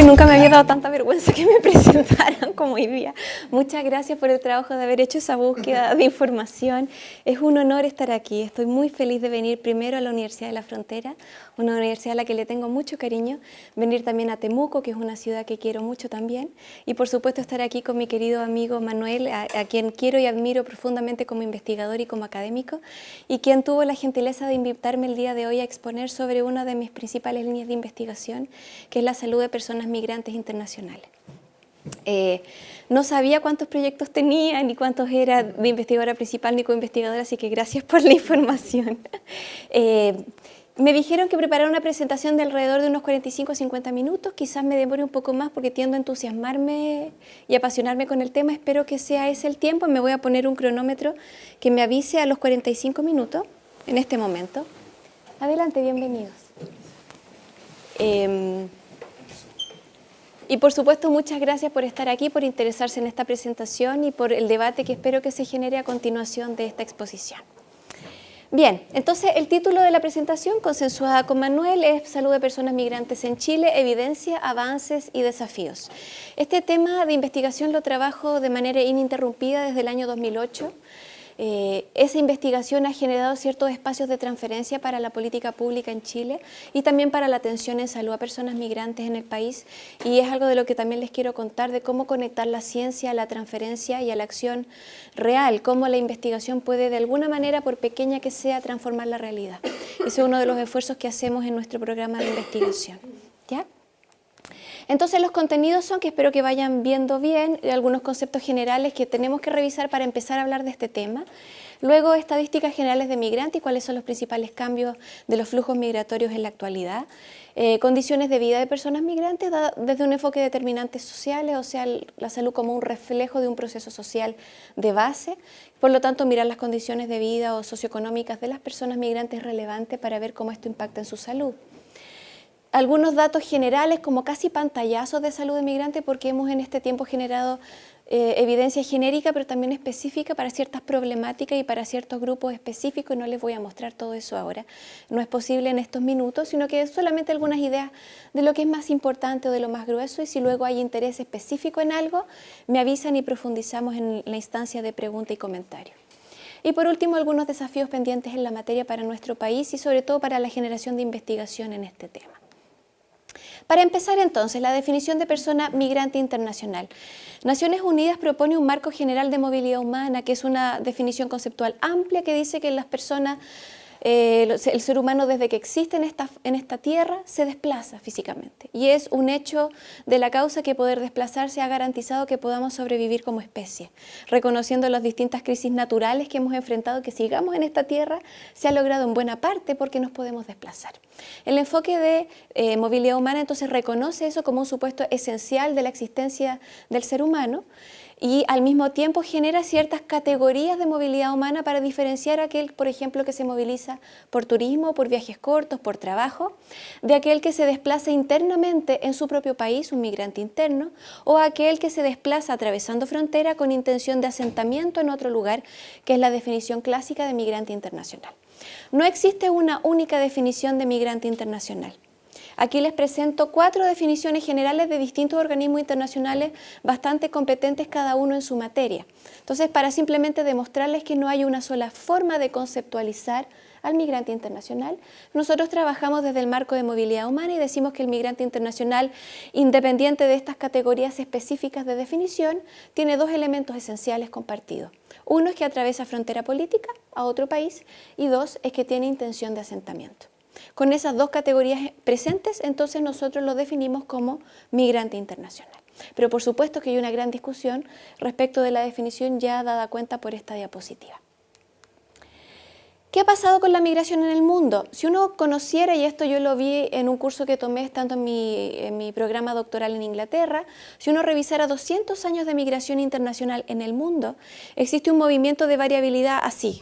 nunca me había dado tanta vergüenza que me presentaran como hoy día. Muchas gracias por el trabajo de haber hecho esa búsqueda de información. Es un honor estar aquí. Estoy muy feliz de venir primero a la Universidad de la Frontera, una universidad a la que le tengo mucho cariño, venir también a Temuco, que es una ciudad que quiero mucho también, y por supuesto estar aquí con mi querido amigo Manuel, a quien quiero y admiro profundamente como investigador y como académico, y quien tuvo la gentileza de invitarme el día de hoy a exponer sobre una de mis principales líneas de investigación, que es la salud de personas migrantes internacionales. No sabía cuántos proyectos tenía, ni cuántos era de investigadora principal ni co-investigadora, así que gracias por la información. Me dijeron que preparara una presentación de alrededor de unos 45 o 50 minutos, quizás me demore un poco más porque tiendo a entusiasmarme y apasionarme con el tema, espero que sea ese el tiempo. Me voy a poner un cronómetro que me avise a los 45 minutos, en este momento. Adelante, bienvenidos. Y por supuesto, muchas gracias por estar aquí, por interesarse en esta presentación y por el debate que espero que se genere a continuación de esta exposición. Bien, entonces el título de la presentación, consensuada con Manuel, es Salud de personas migrantes en Chile, evidencia, avances y desafíos. Este tema de investigación lo trabajo de manera ininterrumpida desde el año 2008. Esa investigación ha generado ciertos espacios de transferencia para la política pública en Chile y también para la atención en salud a personas migrantes en el país, y es algo de lo que también les quiero contar, de cómo conectar la ciencia a la transferencia y a la acción real, cómo la investigación puede de alguna manera, por pequeña que sea, transformar la realidad. Ese es uno de los esfuerzos que hacemos en nuestro programa de investigación. ¿Ya? Entonces los contenidos son, que espero que vayan viendo bien, algunos conceptos generales que tenemos que revisar para empezar a hablar de este tema. Luego, estadísticas generales de migrantes y cuáles son los principales cambios de los flujos migratorios en la actualidad. Condiciones de vida de personas migrantes desde un enfoque de determinantes sociales, o sea, la salud como un reflejo de un proceso social de base. Por lo tanto, mirar las condiciones de vida o socioeconómicas de las personas migrantes es relevante para ver cómo esto impacta en su salud. Algunos datos generales, como casi pantallazos de salud de migrante, porque hemos en este tiempo generado evidencia genérica, pero también específica para ciertas problemáticas y para ciertos grupos específicos, y no les voy a mostrar todo eso ahora. No es posible en estos minutos, sino que solamente algunas ideas de lo que es más importante o de lo más grueso, y si luego hay interés específico en algo, me avisan y profundizamos en la instancia de pregunta y comentario. Y por último, algunos desafíos pendientes en la materia para nuestro país y sobre todo para la generación de investigación en este tema. Para empezar entonces, la definición de persona migrante internacional. Naciones Unidas propone un marco general de movilidad humana, que es una definición conceptual amplia que dice que las personas, el ser humano desde que existe en esta tierra se desplaza físicamente. Y es un hecho de la causa que poder desplazarse ha garantizado que podamos sobrevivir como especie. Reconociendo las distintas crisis naturales que hemos enfrentado, que sigamos en esta tierra, se ha logrado en buena parte porque nos podemos desplazar. El enfoque de movilidad humana entonces reconoce eso como un supuesto esencial de la existencia del ser humano, y al mismo tiempo genera ciertas categorías de movilidad humana para diferenciar aquel, por ejemplo, que se moviliza por turismo, por viajes cortos, por trabajo, de aquel que se desplaza internamente en su propio país, un migrante interno, o aquel que se desplaza atravesando frontera con intención de asentamiento en otro lugar, que es la definición clásica de migrante internacional. No existe una única definición de migrante internacional. Aquí les presento 4 definiciones generales de distintos organismos internacionales bastante competentes cada uno en su materia. Entonces, para simplemente demostrarles que no hay una sola forma de conceptualizar al migrante internacional, nosotros trabajamos desde el marco de movilidad humana y decimos que el migrante internacional, independiente de estas categorías específicas de definición, tiene 2 elementos esenciales compartidos. Uno es que atraviesa frontera política a otro país, y 2 es que tiene intención de asentamiento. Con esas 2 categorías presentes, entonces nosotros lo definimos como migrante internacional. Pero por supuesto que hay una gran discusión respecto de la definición ya dada cuenta por esta diapositiva. ¿Qué ha pasado con la migración en el mundo? Si uno conociera, y esto yo lo vi en un curso que tomé estando en mi programa doctoral en Inglaterra, si uno revisara 200 años de migración internacional en el mundo, existe un movimiento de variabilidad así,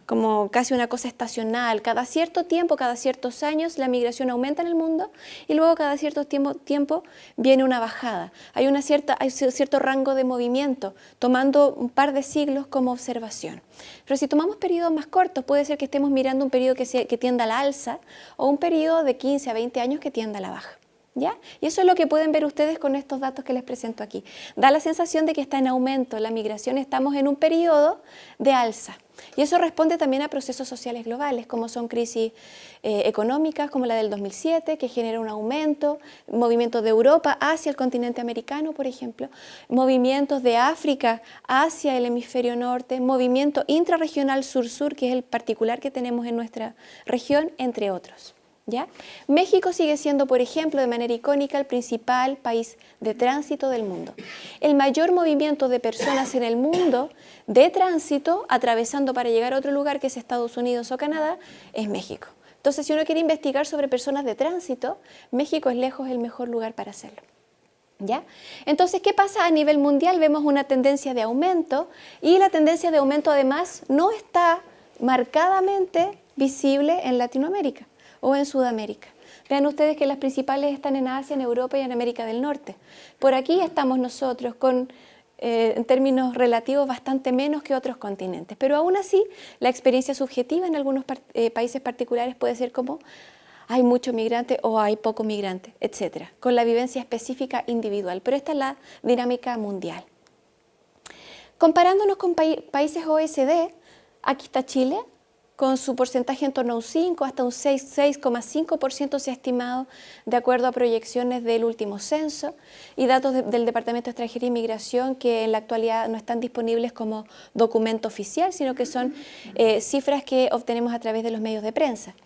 como casi una cosa estacional. Cada cierto tiempo, cada ciertos años, la migración aumenta en el mundo y luego cada cierto tiempo viene una bajada. Hay cierto rango de movimiento, tomando un par de siglos como observación. Pero si tomamos periodos más cortos, puede ser que estemos mirando un periodo que tienda a la alza o un periodo de 15 a 20 años que tienda a la baja. ¿Ya? Y eso es lo que pueden ver ustedes con estos datos que les presento aquí. Da la sensación de que está en aumento la migración, estamos en un periodo de alza. Y eso responde también a procesos sociales globales, como son crisis económicas, como la del 2007, que genera un aumento, movimientos de Europa hacia el continente americano, por ejemplo, movimientos de África hacia el hemisferio norte, movimiento intrarregional sur-sur, que es el particular que tenemos en nuestra región, entre otros. ¿Ya? México sigue siendo, por ejemplo, de manera icónica, el principal país de tránsito del mundo. El mayor movimiento de personas en el mundo de tránsito, atravesando para llegar a otro lugar que es Estados Unidos o Canadá, es México. Entonces, si uno quiere investigar sobre personas de tránsito, México es lejos el mejor lugar para hacerlo. ¿Ya? Entonces, ¿qué pasa a nivel mundial? Vemos una tendencia de aumento y la tendencia de aumento además no está marcadamente visible en Latinoamérica o en Sudamérica. Vean ustedes que las principales están en Asia, en Europa y en América del Norte. Por aquí estamos nosotros con, en términos relativos, bastante menos que otros continentes. Pero aún así, la experiencia subjetiva en algunos países particulares puede ser como hay mucho migrante o hay poco migrante, etcétera, con la vivencia específica individual. Pero esta es la dinámica mundial. Comparándonos con países OECD, aquí está Chile, con su porcentaje en torno a un 5 hasta un 6,5% se ha estimado de acuerdo a proyecciones del último censo y datos del Departamento de Extranjería y Migración que en la actualidad no están disponibles como documento oficial, sino que son cifras que obtenemos a través de los medios de prensa.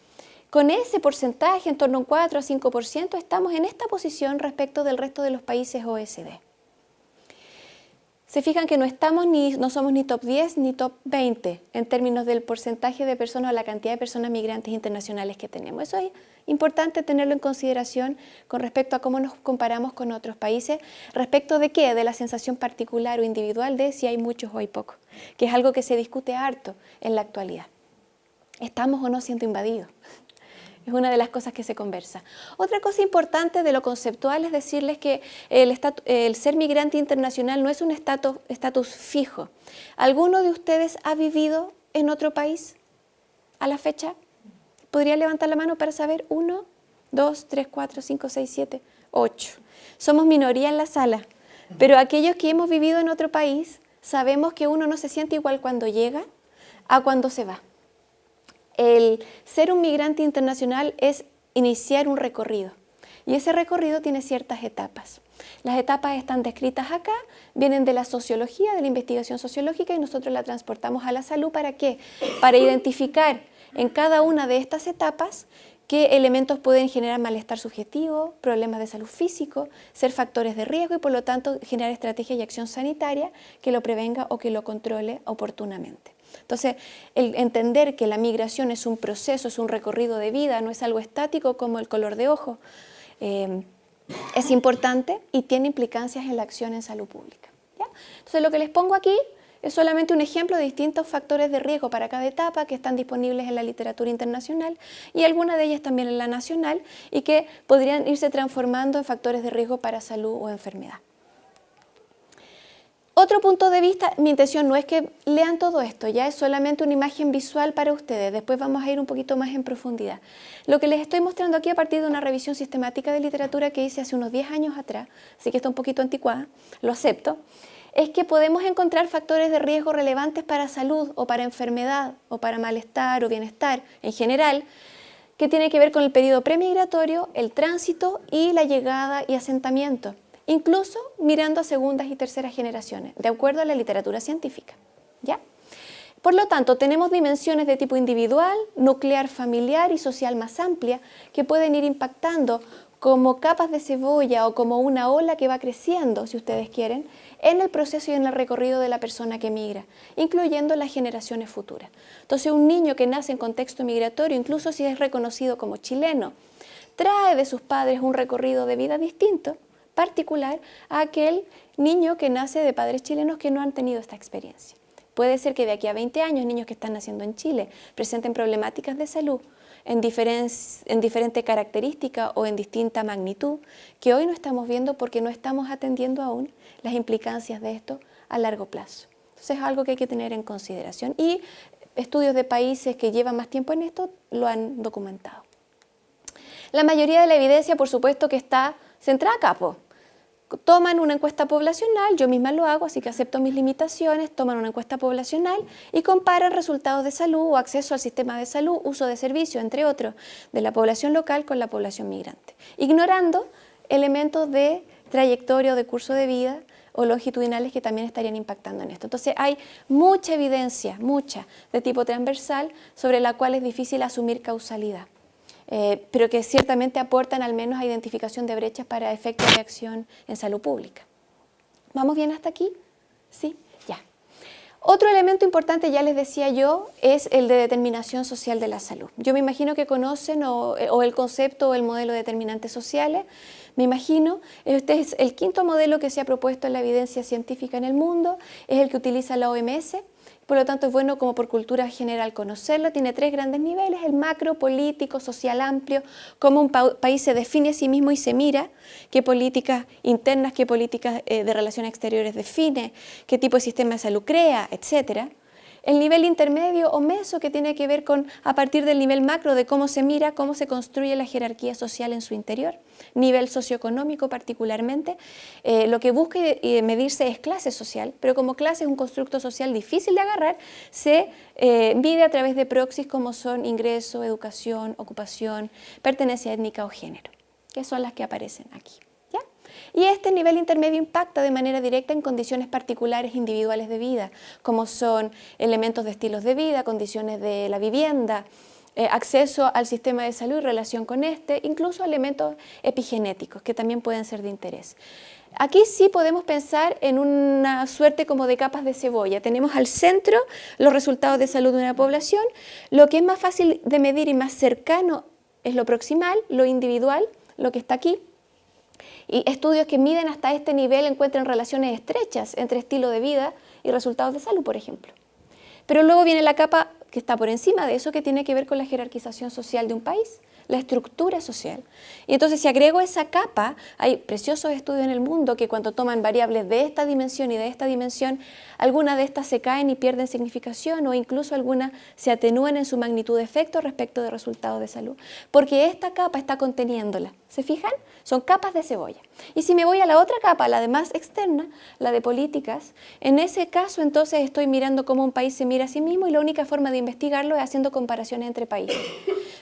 Con ese porcentaje, en torno a un 4 a 5%, estamos en esta posición respecto del resto de los países OECD. Se fijan que no somos ni top 10 ni top 20 en términos del porcentaje de personas o la cantidad de personas migrantes internacionales que tenemos. Eso es importante tenerlo en consideración con respecto a cómo nos comparamos con otros países. ¿Respecto de qué? De la sensación particular o individual de si hay muchos o hay pocos, que es algo que se discute harto en la actualidad. ¿Estamos o no siendo invadidos? Es una de las cosas que se conversa. Otra cosa importante de lo conceptual es decirles que el ser migrante internacional no es un estatus fijo. ¿Alguno de ustedes ha vivido en otro país a la fecha? ¿Podría levantar la mano para saber? 1, 2, 3, 4, 5, 6, 7, 8. Somos minoría en la sala, pero aquellos que hemos vivido en otro país sabemos que uno no se siente igual cuando llega a cuando se va. El ser un migrante internacional es iniciar un recorrido y ese recorrido tiene ciertas etapas. Las etapas están descritas acá, vienen de la sociología, de la investigación sociológica y nosotros la transportamos a la salud. ¿Para qué? Para identificar en cada una de estas etapas qué elementos pueden generar malestar subjetivo, problemas de salud físico, ser factores de riesgo y por lo tanto generar estrategias y acción sanitaria que lo prevenga o que lo controle oportunamente. Entonces, el entender que la migración es un proceso, es un recorrido de vida, no es algo estático como el color de ojo, es importante y tiene implicancias en la acción en salud pública. ¿Ya? Entonces, lo que les pongo aquí es solamente un ejemplo de distintos factores de riesgo para cada etapa que están disponibles en la literatura internacional y algunas de ellas también en la nacional y que podrían irse transformando en factores de riesgo para salud o enfermedad. Otro punto de vista, mi intención no es que lean todo esto, ya es solamente una imagen visual para ustedes, después vamos a ir un poquito más en profundidad. Lo que les estoy mostrando aquí a partir de una revisión sistemática de literatura que hice hace unos 10 años atrás, así que está un poquito anticuada, lo acepto, es que podemos encontrar factores de riesgo relevantes para salud o para enfermedad o para malestar o bienestar en general, que tiene que ver con el periodo premigratorio, el tránsito y la llegada y asentamiento. Incluso mirando a segundas y terceras generaciones, de acuerdo a la literatura científica. ¿Ya? Por lo tanto, tenemos dimensiones de tipo individual, nuclear, familiar y social más amplia que pueden ir impactando como capas de cebolla o como una ola que va creciendo, si ustedes quieren, en el proceso y en el recorrido de la persona que migra, incluyendo las generaciones futuras. Entonces, un niño que nace en contexto migratorio, incluso si es reconocido como chileno, trae de sus padres un recorrido de vida distinto, particular a aquel niño que nace de padres chilenos que no han tenido esta experiencia. Puede ser que de aquí a 20 años niños que están naciendo en Chile presenten problemáticas de salud en diferente característica o en distinta magnitud que hoy no estamos viendo porque no estamos atendiendo aún las implicancias de esto a largo plazo. Entonces es algo que hay que tener en consideración y estudios de países que llevan más tiempo en esto lo han documentado. La mayoría de la evidencia, por supuesto, que está centrada acá, po. Toman una encuesta poblacional, yo misma lo hago, así que acepto mis limitaciones, toman una encuesta poblacional y comparan resultados de salud o acceso al sistema de salud, uso de servicios, entre otros, de la población local con la población migrante, ignorando elementos de trayectoria o de curso de vida o longitudinales que también estarían impactando en esto. Entonces hay mucha evidencia, mucha, de tipo transversal, sobre la cual es difícil asumir causalidad. Pero que ciertamente aportan al menos a identificación de brechas para efectos de acción en salud pública. ¿Vamos bien hasta aquí? Sí, ya. Otro elemento importante, ya les decía yo, es el de determinación social de la salud. Yo me imagino que conocen o el concepto o el modelo de determinantes sociales. Me imagino, este es el quinto modelo que se ha propuesto en la evidencia científica en el mundo, es el que utiliza la OMS. Por lo tanto, es bueno como por cultura general conocerlo. Tiene 3 grandes niveles: el macro, político, social amplio, cómo un país se define a sí mismo y se mira, qué políticas internas, qué políticas de relaciones exteriores define, qué tipo de sistema de salud crea, etc. El nivel intermedio o meso, que tiene que ver con, a partir del nivel macro, de cómo se mira, cómo se construye la jerarquía social en su interior. Nivel socioeconómico particularmente, lo que busca medirse es clase social, pero como clase es un constructo social difícil de agarrar, se mide a través de proxies como son ingreso, educación, ocupación, pertenencia étnica o género, que son las que aparecen aquí. Y este nivel intermedio impacta de manera directa en condiciones particulares individuales de vida, como son elementos de estilos de vida, condiciones de la vivienda, acceso al sistema de salud y relación con este, incluso elementos epigenéticos que también pueden ser de interés. Aquí sí podemos pensar en una suerte como de capas de cebolla. Tenemos al centro los resultados de salud de una población. Lo que es más fácil de medir y más cercano es lo proximal, lo individual, lo que está aquí. Y estudios que miden hasta este nivel encuentran relaciones estrechas entre estilo de vida y resultados de salud, por ejemplo. Pero luego viene la capa que está por encima de eso, que tiene que ver con la jerarquización social de un país, la estructura social. Y entonces, si agrego esa capa, hay preciosos estudios en el mundo que cuando toman variables de esta dimensión y de esta dimensión, algunas de estas se caen y pierden significación, o incluso algunas se atenúan en su magnitud de efecto respecto de resultados de salud, porque esta capa está conteniéndola. ¿Se fijan? Son capas de cebolla. Y si me voy a la otra capa, la de más externa, la de políticas, en ese caso entonces estoy mirando cómo un país se mira a sí mismo, y la única forma de investigarlo es haciendo comparaciones entre países.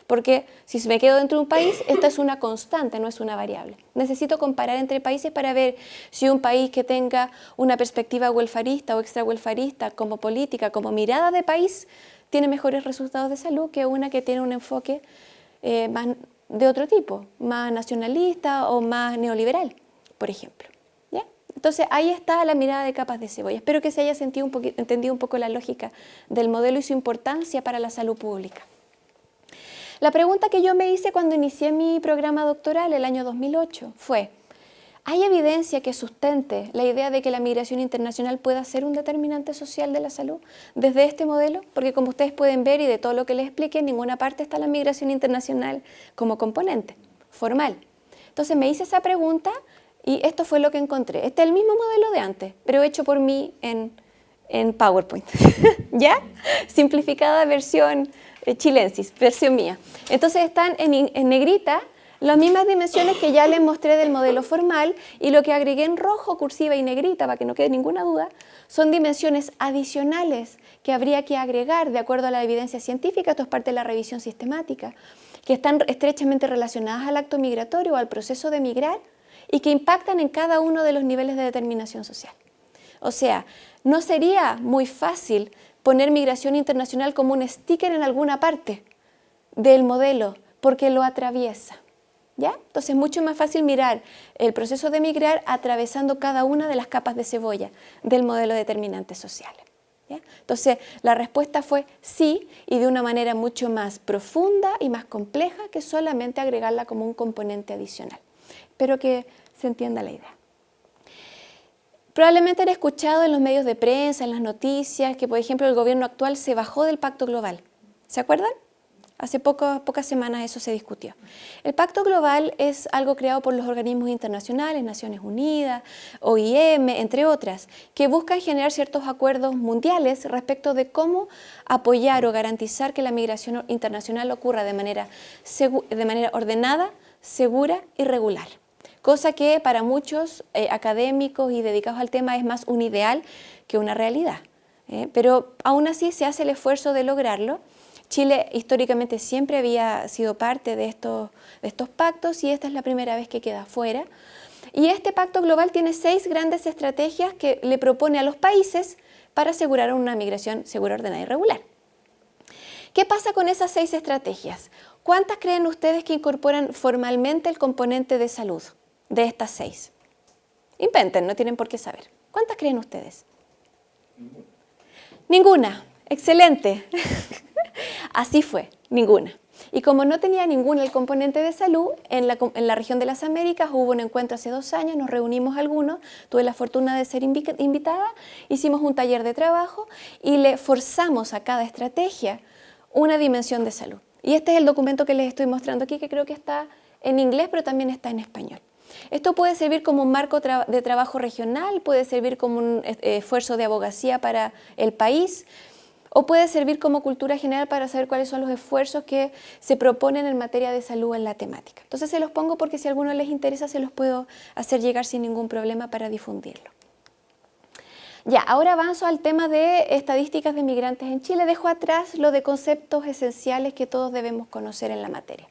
Porque si me quedo dentro de un país, esta es una constante, no es una variable. Necesito comparar entre países para ver si un país que tenga una perspectiva welfarista o extra welfarista como política, como mirada de país, tiene mejores resultados de salud que una que tiene un enfoque más de otro tipo, más nacionalista o más neoliberal, por ejemplo. ¿Ya? Entonces ahí está la mirada de capas de cebolla. Espero que se haya entendido un poco la lógica del modelo y su importancia para la salud pública. La pregunta que yo me hice cuando inicié mi programa doctoral el año 2008 fue: ¿hay evidencia que sustente la idea de que la migración internacional pueda ser un determinante social de la salud desde este modelo? Porque como ustedes pueden ver, y de todo lo que les expliqué, en ninguna parte está la migración internacional como componente formal. Entonces me hice esa pregunta y esto fue lo que encontré. Este es el mismo modelo de antes, pero hecho por mí en PowerPoint. ¿Ya? Simplificada versión chilensis, versión mía. Entonces están en negrita las mismas dimensiones que ya les mostré del modelo formal, y lo que agregué en rojo, cursiva y negrita, para que no quede ninguna duda, son dimensiones adicionales que habría que agregar de acuerdo a la evidencia científica. Esto es parte de la revisión sistemática, que están estrechamente relacionadas al acto migratorio o al proceso de migrar y que impactan en cada uno de los niveles de determinación social. O sea, no sería muy fácil poner migración internacional como un sticker en alguna parte del modelo, porque lo atraviesa. ¿Ya? Entonces es mucho más fácil mirar el proceso de migrar atravesando cada una de las capas de cebolla del modelo de determinantes sociales. ¿Ya? Entonces la respuesta fue sí, y de una manera mucho más profunda y más compleja que solamente agregarla como un componente adicional. Espero que se entienda la idea. Probablemente han escuchado en los medios de prensa, en las noticias, que por ejemplo el gobierno actual se bajó del Pacto Global. ¿Se acuerdan? Hace pocas semanas eso se discutió. El Pacto Global es algo creado por los organismos internacionales, Naciones Unidas, OIM, entre otras, que buscan generar ciertos acuerdos mundiales respecto de cómo apoyar o garantizar que la migración internacional ocurra de manera ordenada, segura y regular. Cosa que para muchos académicos y dedicados al tema es más un ideal que una realidad. Pero aún así se hace el esfuerzo de lograrlo. Chile históricamente siempre había sido parte de estos pactos y esta es la primera vez que queda fuera. Y este pacto global tiene 6 grandes estrategias que le propone a los países para asegurar una migración segura, ordenada y regular. ¿Qué pasa con esas 6 estrategias? ¿Cuántas creen ustedes que incorporan formalmente el componente de salud de estas 6? Inventen, no tienen por qué saber. ¿Cuántas creen ustedes? Ninguna. Excelente. Así fue, ninguna. Y como no tenía ninguna el componente de salud, en la región de las Américas hubo un encuentro hace 2 años, nos reunimos algunos, tuve la fortuna de ser invitada, hicimos un taller de trabajo y le forzamos a cada estrategia una dimensión de salud. Y este es el documento que les estoy mostrando aquí, que creo que está en inglés, pero también está en español. Esto puede servir como un marco de trabajo regional, puede servir como un esfuerzo de abogacía para el país, o puede servir como cultura general para saber cuáles son los esfuerzos que se proponen en materia de salud en la temática. Entonces se los pongo porque si a alguno les interesa se los puedo hacer llegar sin ningún problema para difundirlo. Ya, ahora avanzo al tema de estadísticas de migrantes en Chile. Dejo atrás lo de conceptos esenciales que todos debemos conocer en la materia.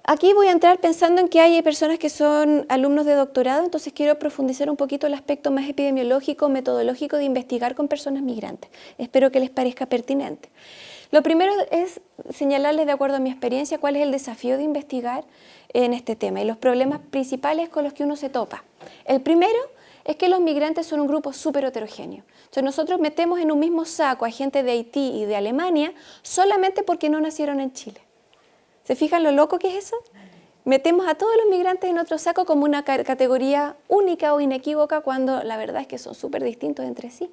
Aquí voy a entrar pensando en que hay personas que son alumnos de doctorado, entonces quiero profundizar un poquito el aspecto más epidemiológico, metodológico de investigar con personas migrantes. Espero que les parezca pertinente. Lo primero es señalarles, de acuerdo a mi experiencia, cuál es el desafío de investigar en este tema y los problemas principales con los que uno se topa. El primero es que los migrantes son un grupo súper heterogéneo. Entonces nosotros metemos en un mismo saco a gente de Haití y de Alemania solamente porque no nacieron en Chile. ¿Se fijan lo loco que es eso? Metemos a todos los migrantes en otro saco como una categoría única o inequívoca cuando la verdad es que son súper distintos entre sí.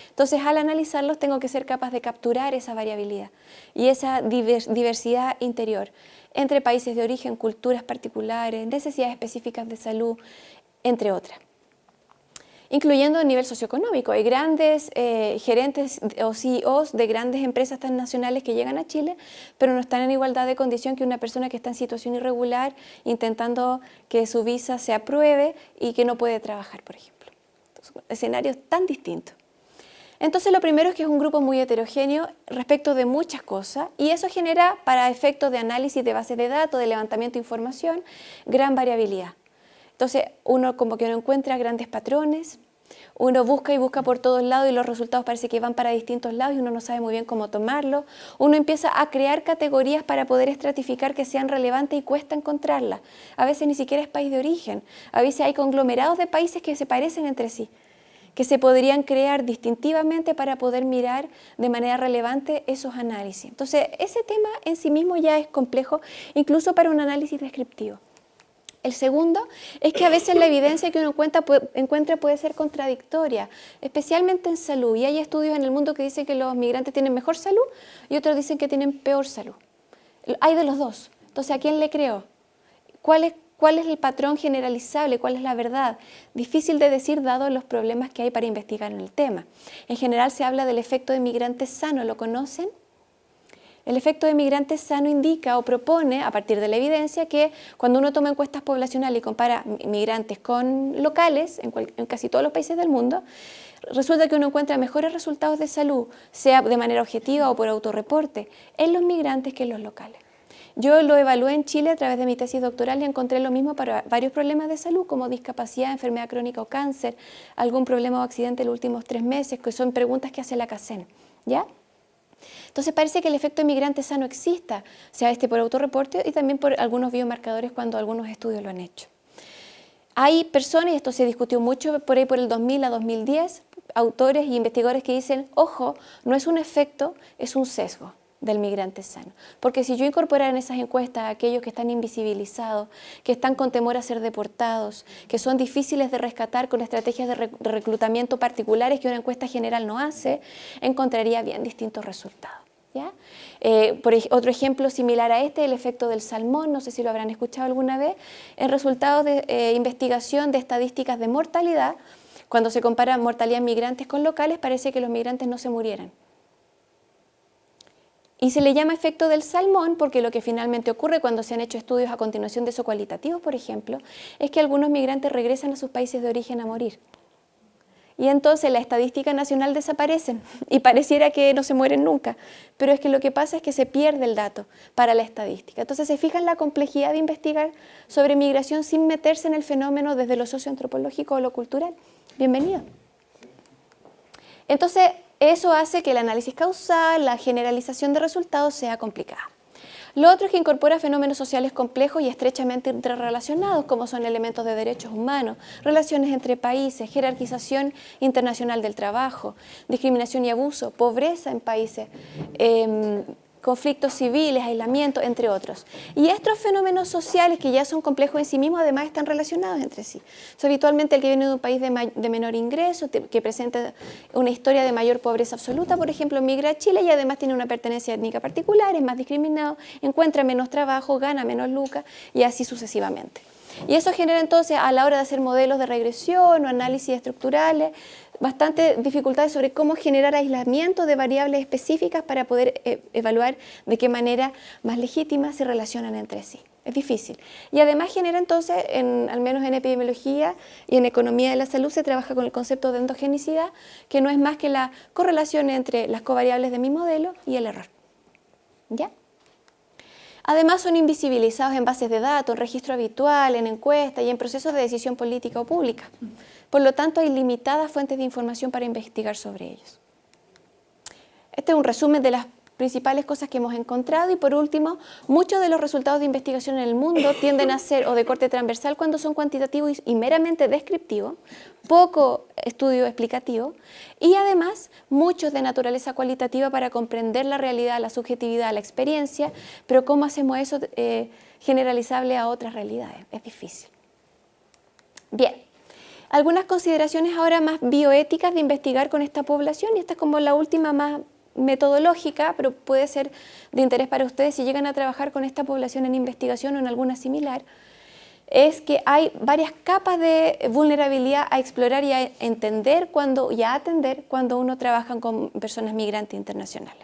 Entonces, al analizarlos tengo que ser capaz de capturar esa variabilidad y esa diversidad interior entre países de origen, culturas particulares, necesidades específicas de salud, entre otras. Incluyendo a nivel socioeconómico. Hay grandes gerentes o CEOs de grandes empresas transnacionales que llegan a Chile, pero no están en igualdad de condición que una persona que está en situación irregular intentando que su visa se apruebe y que no puede trabajar, por ejemplo. Entonces, escenarios tan distintos. Entonces, lo primero es que es un grupo muy heterogéneo respecto de muchas cosas y eso genera, para efectos de análisis de bases de datos, de levantamiento de información, gran variabilidad. Entonces, uno como que no encuentra grandes patrones, uno busca y busca por todos lados y los resultados parece que van para distintos lados y uno no sabe muy bien cómo tomarlo. Uno empieza a crear categorías para poder estratificar que sean relevantes y cuesta encontrarlas. A veces ni siquiera es país de origen, a veces hay conglomerados de países que se parecen entre sí, que se podrían crear distintivamente para poder mirar de manera relevante esos análisis. Entonces, ese tema en sí mismo ya es complejo, incluso para un análisis descriptivo. El segundo es que a veces la evidencia que uno encuentra puede ser contradictoria, especialmente en salud. Y hay estudios en el mundo que dicen que los migrantes tienen mejor salud y otros dicen que tienen peor salud. Hay de los dos. Entonces, ¿a quién le creo? ¿Cuál es el patrón generalizable? ¿Cuál es la verdad? Difícil de decir dado los problemas que hay para investigar en el tema. En general se habla del efecto de migrante sano. ¿Lo conocen? El efecto de migrante sano indica o propone, a partir de la evidencia, que cuando uno toma encuestas poblacionales y compara migrantes con locales, en casi todos los países del mundo, resulta que uno encuentra mejores resultados de salud, sea de manera objetiva o por autorreporte, en los migrantes que en los locales. Yo lo evalué en Chile a través de mi tesis doctoral y encontré lo mismo para varios problemas de salud, como discapacidad, enfermedad crónica o cáncer, algún problema o accidente en los últimos 3 meses, que son preguntas que hace la CACEN, ¿ya? Entonces parece que el efecto de migrante sano exista, sea por autorreporte y también por algunos biomarcadores cuando algunos estudios lo han hecho. Hay personas, y esto se discutió mucho por ahí por el 2000 a 2010, autores y investigadores que dicen, ojo, no es un efecto, es un sesgo del migrante sano. Porque si yo incorporara en esas encuestas a aquellos que están invisibilizados, que están con temor a ser deportados, que son difíciles de rescatar con estrategias de reclutamiento particulares que una encuesta general no hace, encontraría bien distintos resultados. ¿ya? Otro ejemplo similar a este, el efecto del salmón, no sé si lo habrán escuchado alguna vez, en resultados de investigación de estadísticas de mortalidad, cuando se compara mortalidad migrantes con locales, parece que los migrantes no se murieran. Y se le llama efecto del salmón porque lo que finalmente ocurre cuando se han hecho estudios a continuación de eso cualitativos, por ejemplo, es que algunos migrantes regresan a sus países de origen a morir. Y entonces la estadística nacional desaparecen y pareciera que no se mueren nunca, pero es que lo que pasa es que se pierde el dato para la estadística. Entonces se fijan la complejidad de investigar sobre migración sin meterse en el fenómeno desde lo socioantropológico o lo cultural. Bienvenido. Entonces eso hace que el análisis causal, la generalización de resultados sea complicada. Lo otro es que incorpora fenómenos sociales complejos y estrechamente interrelacionados, como son elementos de derechos humanos, relaciones entre países, jerarquización internacional del trabajo, discriminación y abuso, pobreza en países, conflictos civiles, aislamiento, entre otros. Y estos fenómenos sociales que ya son complejos en sí mismos, además están relacionados entre sí. Habitualmente el que viene de un país de menor ingreso, que presenta una historia de mayor pobreza absoluta, por ejemplo, migra a Chile y además tiene una pertenencia étnica particular, es más discriminado, encuentra menos trabajo, gana menos lucas y así sucesivamente. Y eso genera entonces a la hora de hacer modelos de regresión o análisis estructurales, bastante dificultades sobre cómo generar aislamiento de variables específicas para poder evaluar de qué manera más legítima se relacionan entre sí. Es difícil. Y además genera entonces, al menos en epidemiología y en economía de la salud, se trabaja con el concepto de endogenicidad, que no es más que la correlación entre las covariables de mi modelo y el error. ¿Ya? Además son invisibilizados en bases de datos, en registro habitual, en encuestas y en procesos de decisión política o pública. Por lo tanto, hay limitadas fuentes de información para investigar sobre ellos. Este es un resumen de las principales cosas que hemos encontrado y por último, muchos de los resultados de investigación en el mundo tienden a ser o de corte transversal cuando son cuantitativos y meramente descriptivos, poco estudio explicativo y además muchos de naturaleza cualitativa para comprender la realidad, la subjetividad, la experiencia, pero cómo hacemos eso generalizable a otras realidades, es difícil. Bien. Algunas consideraciones ahora más bioéticas de investigar con esta población, y esta es como la última más metodológica, pero puede ser de interés para ustedes si llegan a trabajar con esta población en investigación o en alguna similar, es que hay varias capas de vulnerabilidad a explorar y a entender y a atender cuando uno trabaja con personas migrantes internacionales.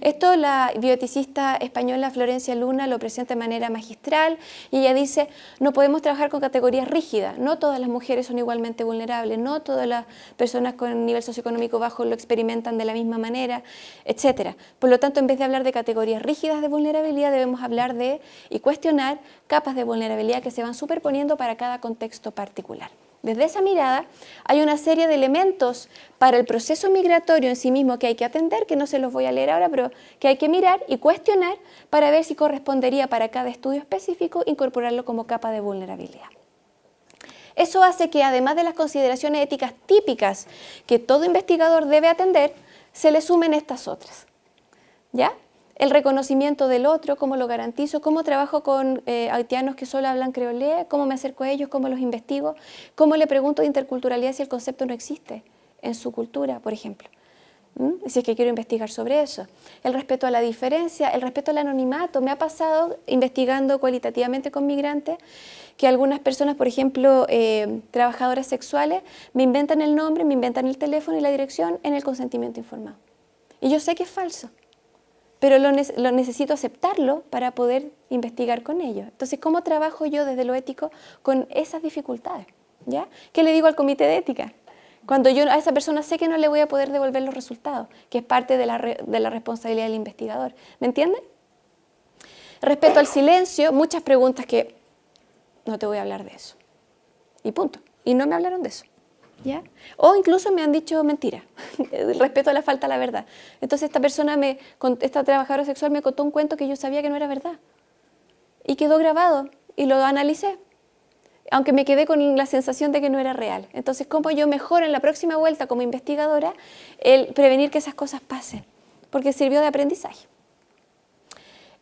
Esto la bioeticista española Florencia Luna lo presenta de manera magistral y ella dice, no podemos trabajar con categorías rígidas, no todas las mujeres son igualmente vulnerables, no todas las personas con nivel socioeconómico bajo lo experimentan de la misma manera, etc. Por lo tanto, en vez de hablar de categorías rígidas de vulnerabilidad, debemos hablar de y cuestionar capas de vulnerabilidad que se van superponiendo para cada contexto particular. Desde esa mirada hay una serie de elementos para el proceso migratorio en sí mismo que hay que atender, que no se los voy a leer ahora, pero que hay que mirar y cuestionar para ver si correspondería para cada estudio específico incorporarlo como capa de vulnerabilidad. Eso hace que además de las consideraciones éticas típicas que todo investigador debe atender, se le sumen estas otras. ¿Ya? El reconocimiento del otro, cómo lo garantizo, cómo trabajo con haitianos que solo hablan creolé, cómo me acerco a ellos, cómo los investigo, cómo le pregunto de interculturalidad si el concepto no existe en su cultura, por ejemplo. Si es que quiero investigar sobre eso. El respeto a la diferencia, el respeto al anonimato. Me ha pasado investigando cualitativamente con migrantes que algunas personas, por ejemplo, trabajadoras sexuales, me inventan el nombre, me inventan el teléfono y la dirección en el consentimiento informado. Y yo sé que es falso, pero lo necesito aceptarlo para poder investigar con ellos. Entonces, ¿cómo trabajo yo desde lo ético con esas dificultades? ¿Ya? ¿Qué le digo al comité de ética? Cuando yo a esa persona sé que no le voy a poder devolver los resultados, que es parte de la responsabilidad del investigador. ¿Me entienden? Respecto al silencio, muchas preguntas que no te voy a hablar de eso. Y punto. Y no me hablaron de eso. ¿Ya? O incluso me han dicho mentiras, respecto a la falta de la verdad. Entonces esta trabajadora sexual me contó un cuento que yo sabía que no era verdad. Y quedó grabado y lo analicé, aunque me quedé con la sensación de que no era real. Entonces, ¿cómo yo mejoro en la próxima vuelta como investigadora el prevenir que esas cosas pasen? Porque sirvió de aprendizaje.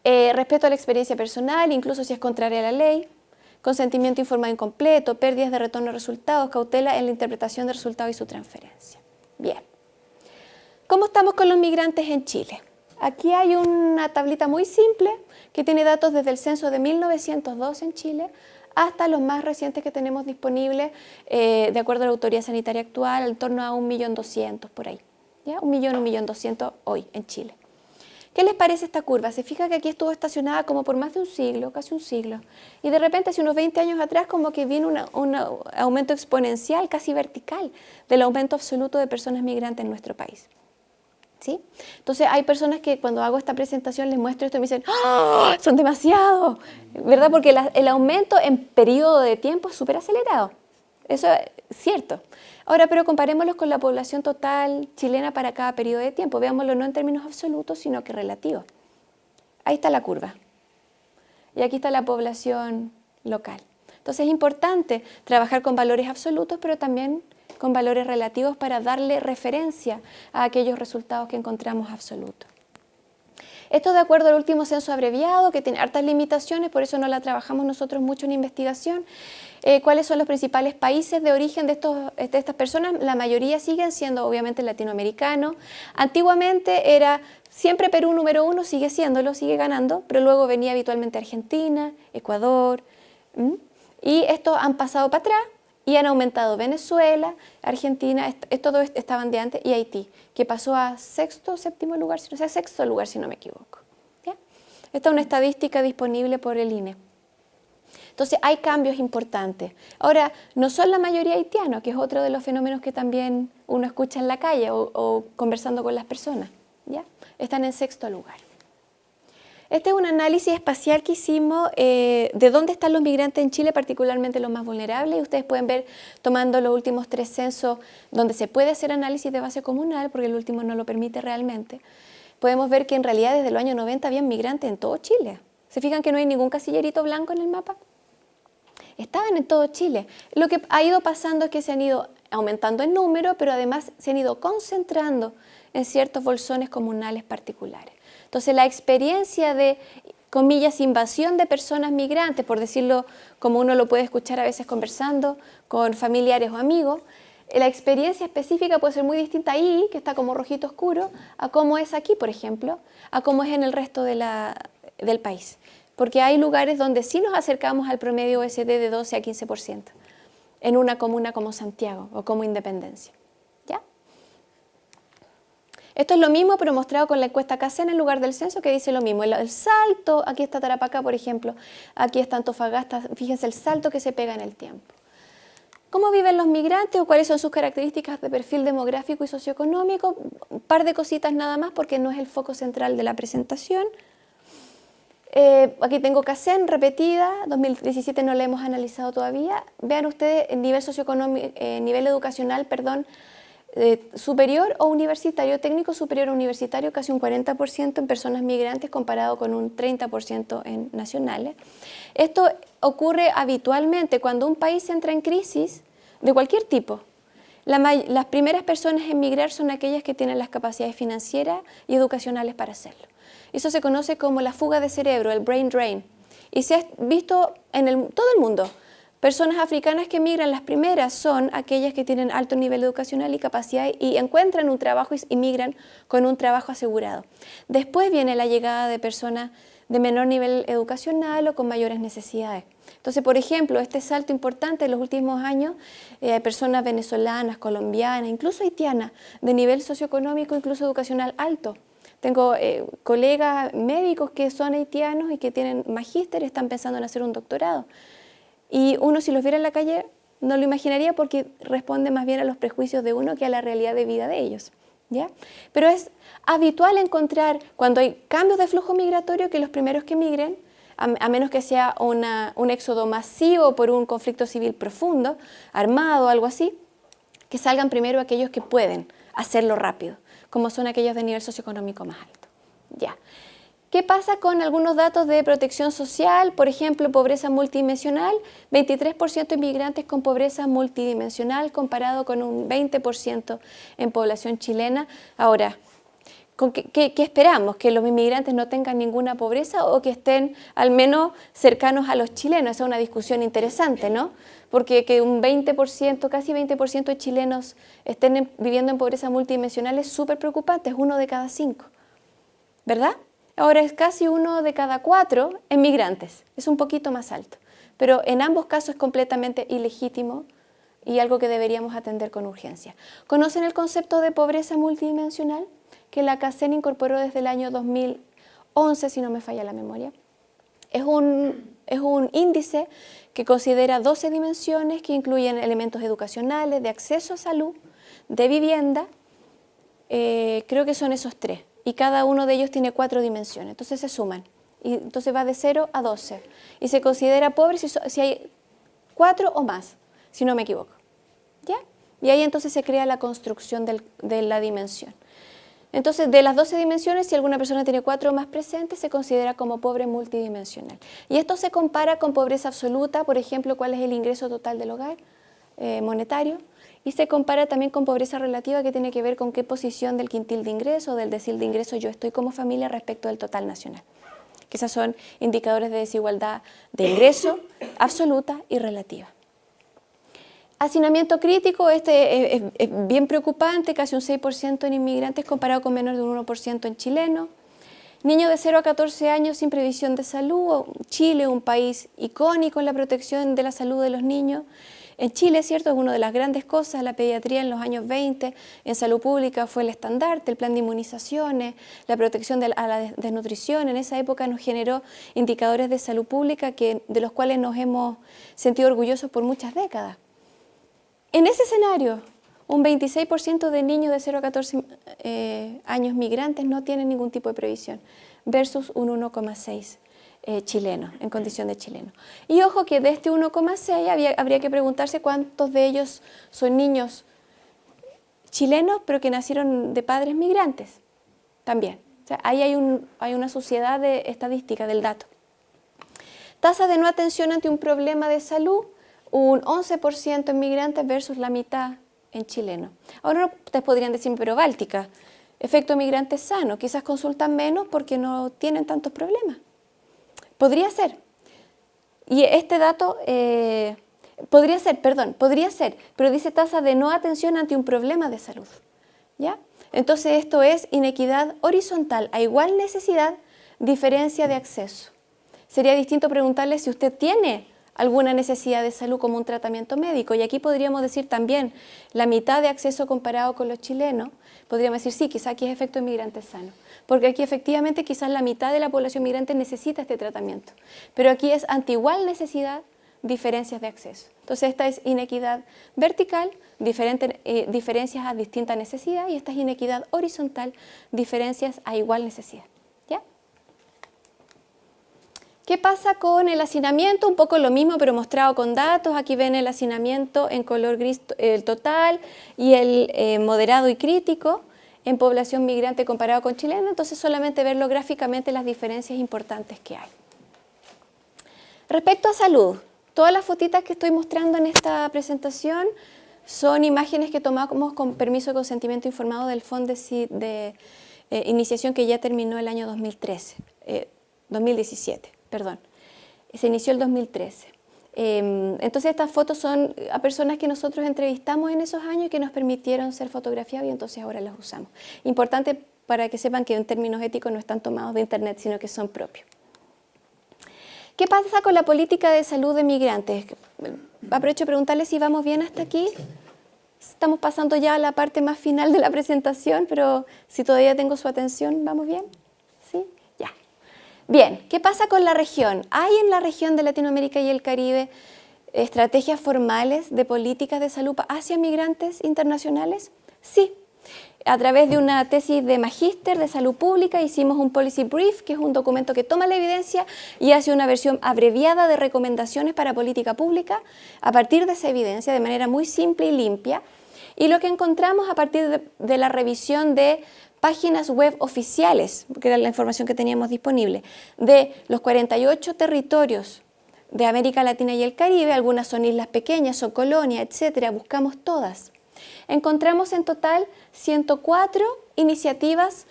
Respeto a la experiencia personal, incluso si es contraria a la ley. Consentimiento informado incompleto, pérdidas de retorno de resultados, cautela en la interpretación de resultados y su transferencia. Bien. ¿Cómo estamos con los migrantes en Chile? Aquí hay una tablita muy simple que tiene datos desde el censo de 1902 en Chile hasta los más recientes que tenemos disponibles, de acuerdo a la autoridad sanitaria actual, en torno a 1.200.000 por ahí. ¿Ya? 1.200.000 hoy en Chile. ¿Qué les parece esta curva? Se fija que aquí estuvo estacionada como por más de un siglo, casi un siglo. Y de repente, hace unos 20 años atrás, como que vino un aumento exponencial, casi vertical, del aumento absoluto de personas migrantes en nuestro país. ¿Sí? Entonces, hay personas que cuando hago esta presentación les muestro esto y me dicen, ¡oh, son demasiados! ¿Verdad? Porque el aumento en periodo de tiempo es súper acelerado. Eso es cierto. Ahora, pero comparémoslo con la población total chilena para cada periodo de tiempo. Veámoslo no en términos absolutos, sino que relativos. Ahí está la curva. Y aquí está la población local. Entonces, es importante trabajar con valores absolutos, pero también con valores relativos para darle referencia a aquellos resultados que encontramos absolutos. Esto de acuerdo al último censo abreviado, que tiene hartas limitaciones, por eso no la trabajamos nosotros mucho en investigación. ¿Cuáles son los principales países de origen de estas personas? La mayoría siguen siendo obviamente latinoamericanos. Antiguamente era siempre Perú número 1, sigue siéndolo, sigue ganando, pero luego venía habitualmente Argentina, Ecuador, y estos han pasado para atrás y han aumentado Venezuela, Argentina, todos estaban de antes, y Haití, que pasó a sexto lugar si no me equivoco. ¿Ya? Esta es una estadística disponible por el INE. Entonces, hay cambios importantes. Ahora, no son la mayoría haitianos, que es otro de los fenómenos que también uno escucha en la calle o conversando con las personas. ¿Ya? Están en sexto lugar. Este es un análisis espacial que hicimos de dónde están los migrantes en Chile, particularmente los más vulnerables. Y ustedes pueden ver, tomando los últimos 3 censos, donde se puede hacer análisis de base comunal, porque el último no lo permite realmente, podemos ver que en realidad desde los años 90 había migrantes en todo Chile. ¿Se fijan que no hay ningún casillerito blanco en el mapa? Estaban en todo Chile. Lo que ha ido pasando es que se han ido aumentando en número, pero además se han ido concentrando en ciertos bolsones comunales particulares. Entonces, la experiencia de, comillas, invasión de personas migrantes, por decirlo como uno lo puede escuchar a veces conversando con familiares o amigos, la experiencia específica puede ser muy distinta ahí, que está como rojito oscuro, a cómo es aquí, por ejemplo, a cómo es en el resto del país. Porque hay lugares donde sí nos acercamos al promedio OECD de 12 a 15%, en una comuna como Santiago o como Independencia. ¿Ya? Esto es lo mismo, pero mostrado con la encuesta CACEN en lugar del censo, que dice lo mismo. El salto, aquí está Tarapacá, por ejemplo, aquí está Antofagasta, fíjense el salto que se pega en el tiempo. ¿Cómo viven los migrantes o cuáles son sus características de perfil demográfico y socioeconómico? Un par de cositas nada más, porque no es el foco central de la presentación. Aquí tengo CACEN repetida, 2017 no la hemos analizado todavía. Vean ustedes el nivel socioeconómico, nivel educacional, perdón, superior o universitario, técnico superior o universitario, casi un 40% en personas migrantes comparado con un 30% en nacionales. Esto ocurre habitualmente cuando un país entra en crisis de cualquier tipo. Las primeras personas en migrar son aquellas que tienen las capacidades financieras y educacionales para hacerlo. Eso se conoce como la fuga de cerebro, el brain drain. Y se ha visto en todo el mundo. Personas africanas que migran, las primeras son aquellas que tienen alto nivel educacional y capacidad y encuentran un trabajo y migran con un trabajo asegurado. Después viene la llegada de personas de menor nivel educacional o con mayores necesidades. Entonces, por ejemplo, este salto importante en los últimos años, personas venezolanas, colombianas, incluso haitianas, de nivel socioeconómico, incluso educacional alto. Tengo colegas médicos que son haitianos y que tienen magíster y están pensando en hacer un doctorado. Y uno, si los viera en la calle, no lo imaginaría porque responde más bien a los prejuicios de uno que a la realidad de vida de ellos. ¿Ya? Pero es habitual encontrar, cuando hay cambios de flujo migratorio, que los primeros que migren, a menos que sea un éxodo masivo por un conflicto civil profundo, armado o algo así, que salgan primero aquellos que pueden hacerlo rápido, como son aquellos de nivel socioeconómico más alto. Ya. ¿Qué pasa con algunos datos de protección social? Por ejemplo, pobreza multidimensional, 23% de inmigrantes con pobreza multidimensional comparado con un 20% en población chilena. Ahora, ¿qué esperamos? ¿Que los inmigrantes no tengan ninguna pobreza o que estén al menos cercanos a los chilenos? Esa es una discusión interesante, ¿no? Porque que un 20%, casi 20% de chilenos estén viviendo en pobreza multidimensional es súper preocupante, es 1 de cada 5. ¿verdad? Ahora es casi 1 de cada 4 en migrantes, es un poquito más alto, pero en ambos casos es completamente ilegítimo y algo que deberíamos atender con urgencia. ¿Conocen el concepto de pobreza multidimensional que la CACEN incorporó desde el año 2011, si no me falla la memoria? Es un índice que considera 12 dimensiones que incluyen elementos educacionales, de acceso a salud, de vivienda, creo que son esos 3, y cada uno de ellos tiene 4 dimensiones, entonces se suman, y entonces va de 0 a 12, y se considera pobre si hay 4 o más, si no me equivoco, ¿ya? Y ahí entonces se crea la construcción de la dimensión. Entonces, de las 12 dimensiones, si alguna persona tiene 4 o más presentes, se considera como pobre multidimensional. Y esto se compara con pobreza absoluta, por ejemplo, cuál es el ingreso total del hogar monetario, y se compara también con pobreza relativa, que tiene que ver con qué posición del quintil de ingreso o del decil de ingreso yo estoy como familia respecto del total nacional. Que esos son indicadores de desigualdad de ingreso absoluta y relativa. Hacinamiento crítico, es bien preocupante, casi un 6% en inmigrantes comparado con menos de un 1% en chilenos. Niños de 0 a 14 años sin previsión de salud. Chile, un país icónico en la protección de la salud de los niños. En Chile, ¿cierto?, es una de las grandes cosas, la pediatría en los años 20, en salud pública fue el estandarte, el plan de inmunizaciones, la protección a la desnutrición. En esa época nos generó indicadores de salud pública de los cuales nos hemos sentido orgullosos por muchas décadas. En ese escenario, un 26% de niños de 0 a 14 años migrantes no tienen ningún tipo de previsión, versus un 1,6% chilenos, en condición de chileno. Y ojo que de este 1,6 habría que preguntarse cuántos de ellos son niños chilenos, pero que nacieron de padres migrantes, también. O sea, ahí hay una suciedad de estadística del dato. Tasa de no atención ante un problema de salud, un 11% en migrantes versus la mitad en chilenos. Ahora ustedes podrían decir, pero Báltica, efecto migrante sano, quizás consultan menos porque no tienen tantos problemas. Podría ser. Y este dato, podría ser, pero dice tasa de no atención ante un problema de salud, ¿ya? Entonces esto es inequidad horizontal, a igual necesidad, diferencia de acceso. Sería distinto preguntarle si usted tiene alguna necesidad de salud como un tratamiento médico, y aquí podríamos decir también la mitad de acceso comparado con los chilenos, podríamos decir sí, quizás aquí es efecto inmigrante sano, porque aquí efectivamente quizás la mitad de la población migrante necesita este tratamiento, pero aquí es ante igual necesidad, diferencias de acceso. Entonces esta es inequidad vertical, diferencias a distinta necesidad, y esta es inequidad horizontal, diferencias a igual necesidad. ¿Qué pasa con el hacinamiento? Un poco lo mismo, pero mostrado con datos. Aquí ven el hacinamiento en color gris, el total, y el moderado y crítico en población migrante comparado con chilena. Entonces solamente verlo gráficamente, las diferencias importantes que hay. Respecto a salud, todas las fotitas que estoy mostrando en esta presentación son imágenes que tomamos con permiso de consentimiento informado del Fondo de Iniciación, que ya terminó el año 2017. Se inició el 2013. Entonces estas fotos son a personas que nosotros entrevistamos en esos años y que nos permitieron ser fotografiados, y entonces ahora las usamos. Importante para que sepan que en términos éticos no están tomados de internet, sino que son propios. ¿Qué pasa con la política de salud de migrantes? Aprovecho de preguntarles si vamos bien hasta aquí. Estamos pasando ya a la parte más final de la presentación, pero si todavía tengo su atención, ¿vamos bien? ¿Sí? Ya. Bien, ¿qué pasa con la región? ¿Hay en la región de Latinoamérica y el Caribe estrategias formales de políticas de salud hacia migrantes internacionales? Sí. A través de una tesis de magíster de salud pública hicimos un policy brief, que es un documento que toma la evidencia y hace una versión abreviada de recomendaciones para política pública a partir de esa evidencia, de manera muy simple y limpia. Y lo que encontramos a partir de la revisión de páginas web oficiales, que era la información que teníamos disponible, de los 48 territorios de América Latina y el Caribe, algunas son islas pequeñas, son colonias, etcétera, buscamos todas. Encontramos en total 104 iniciativas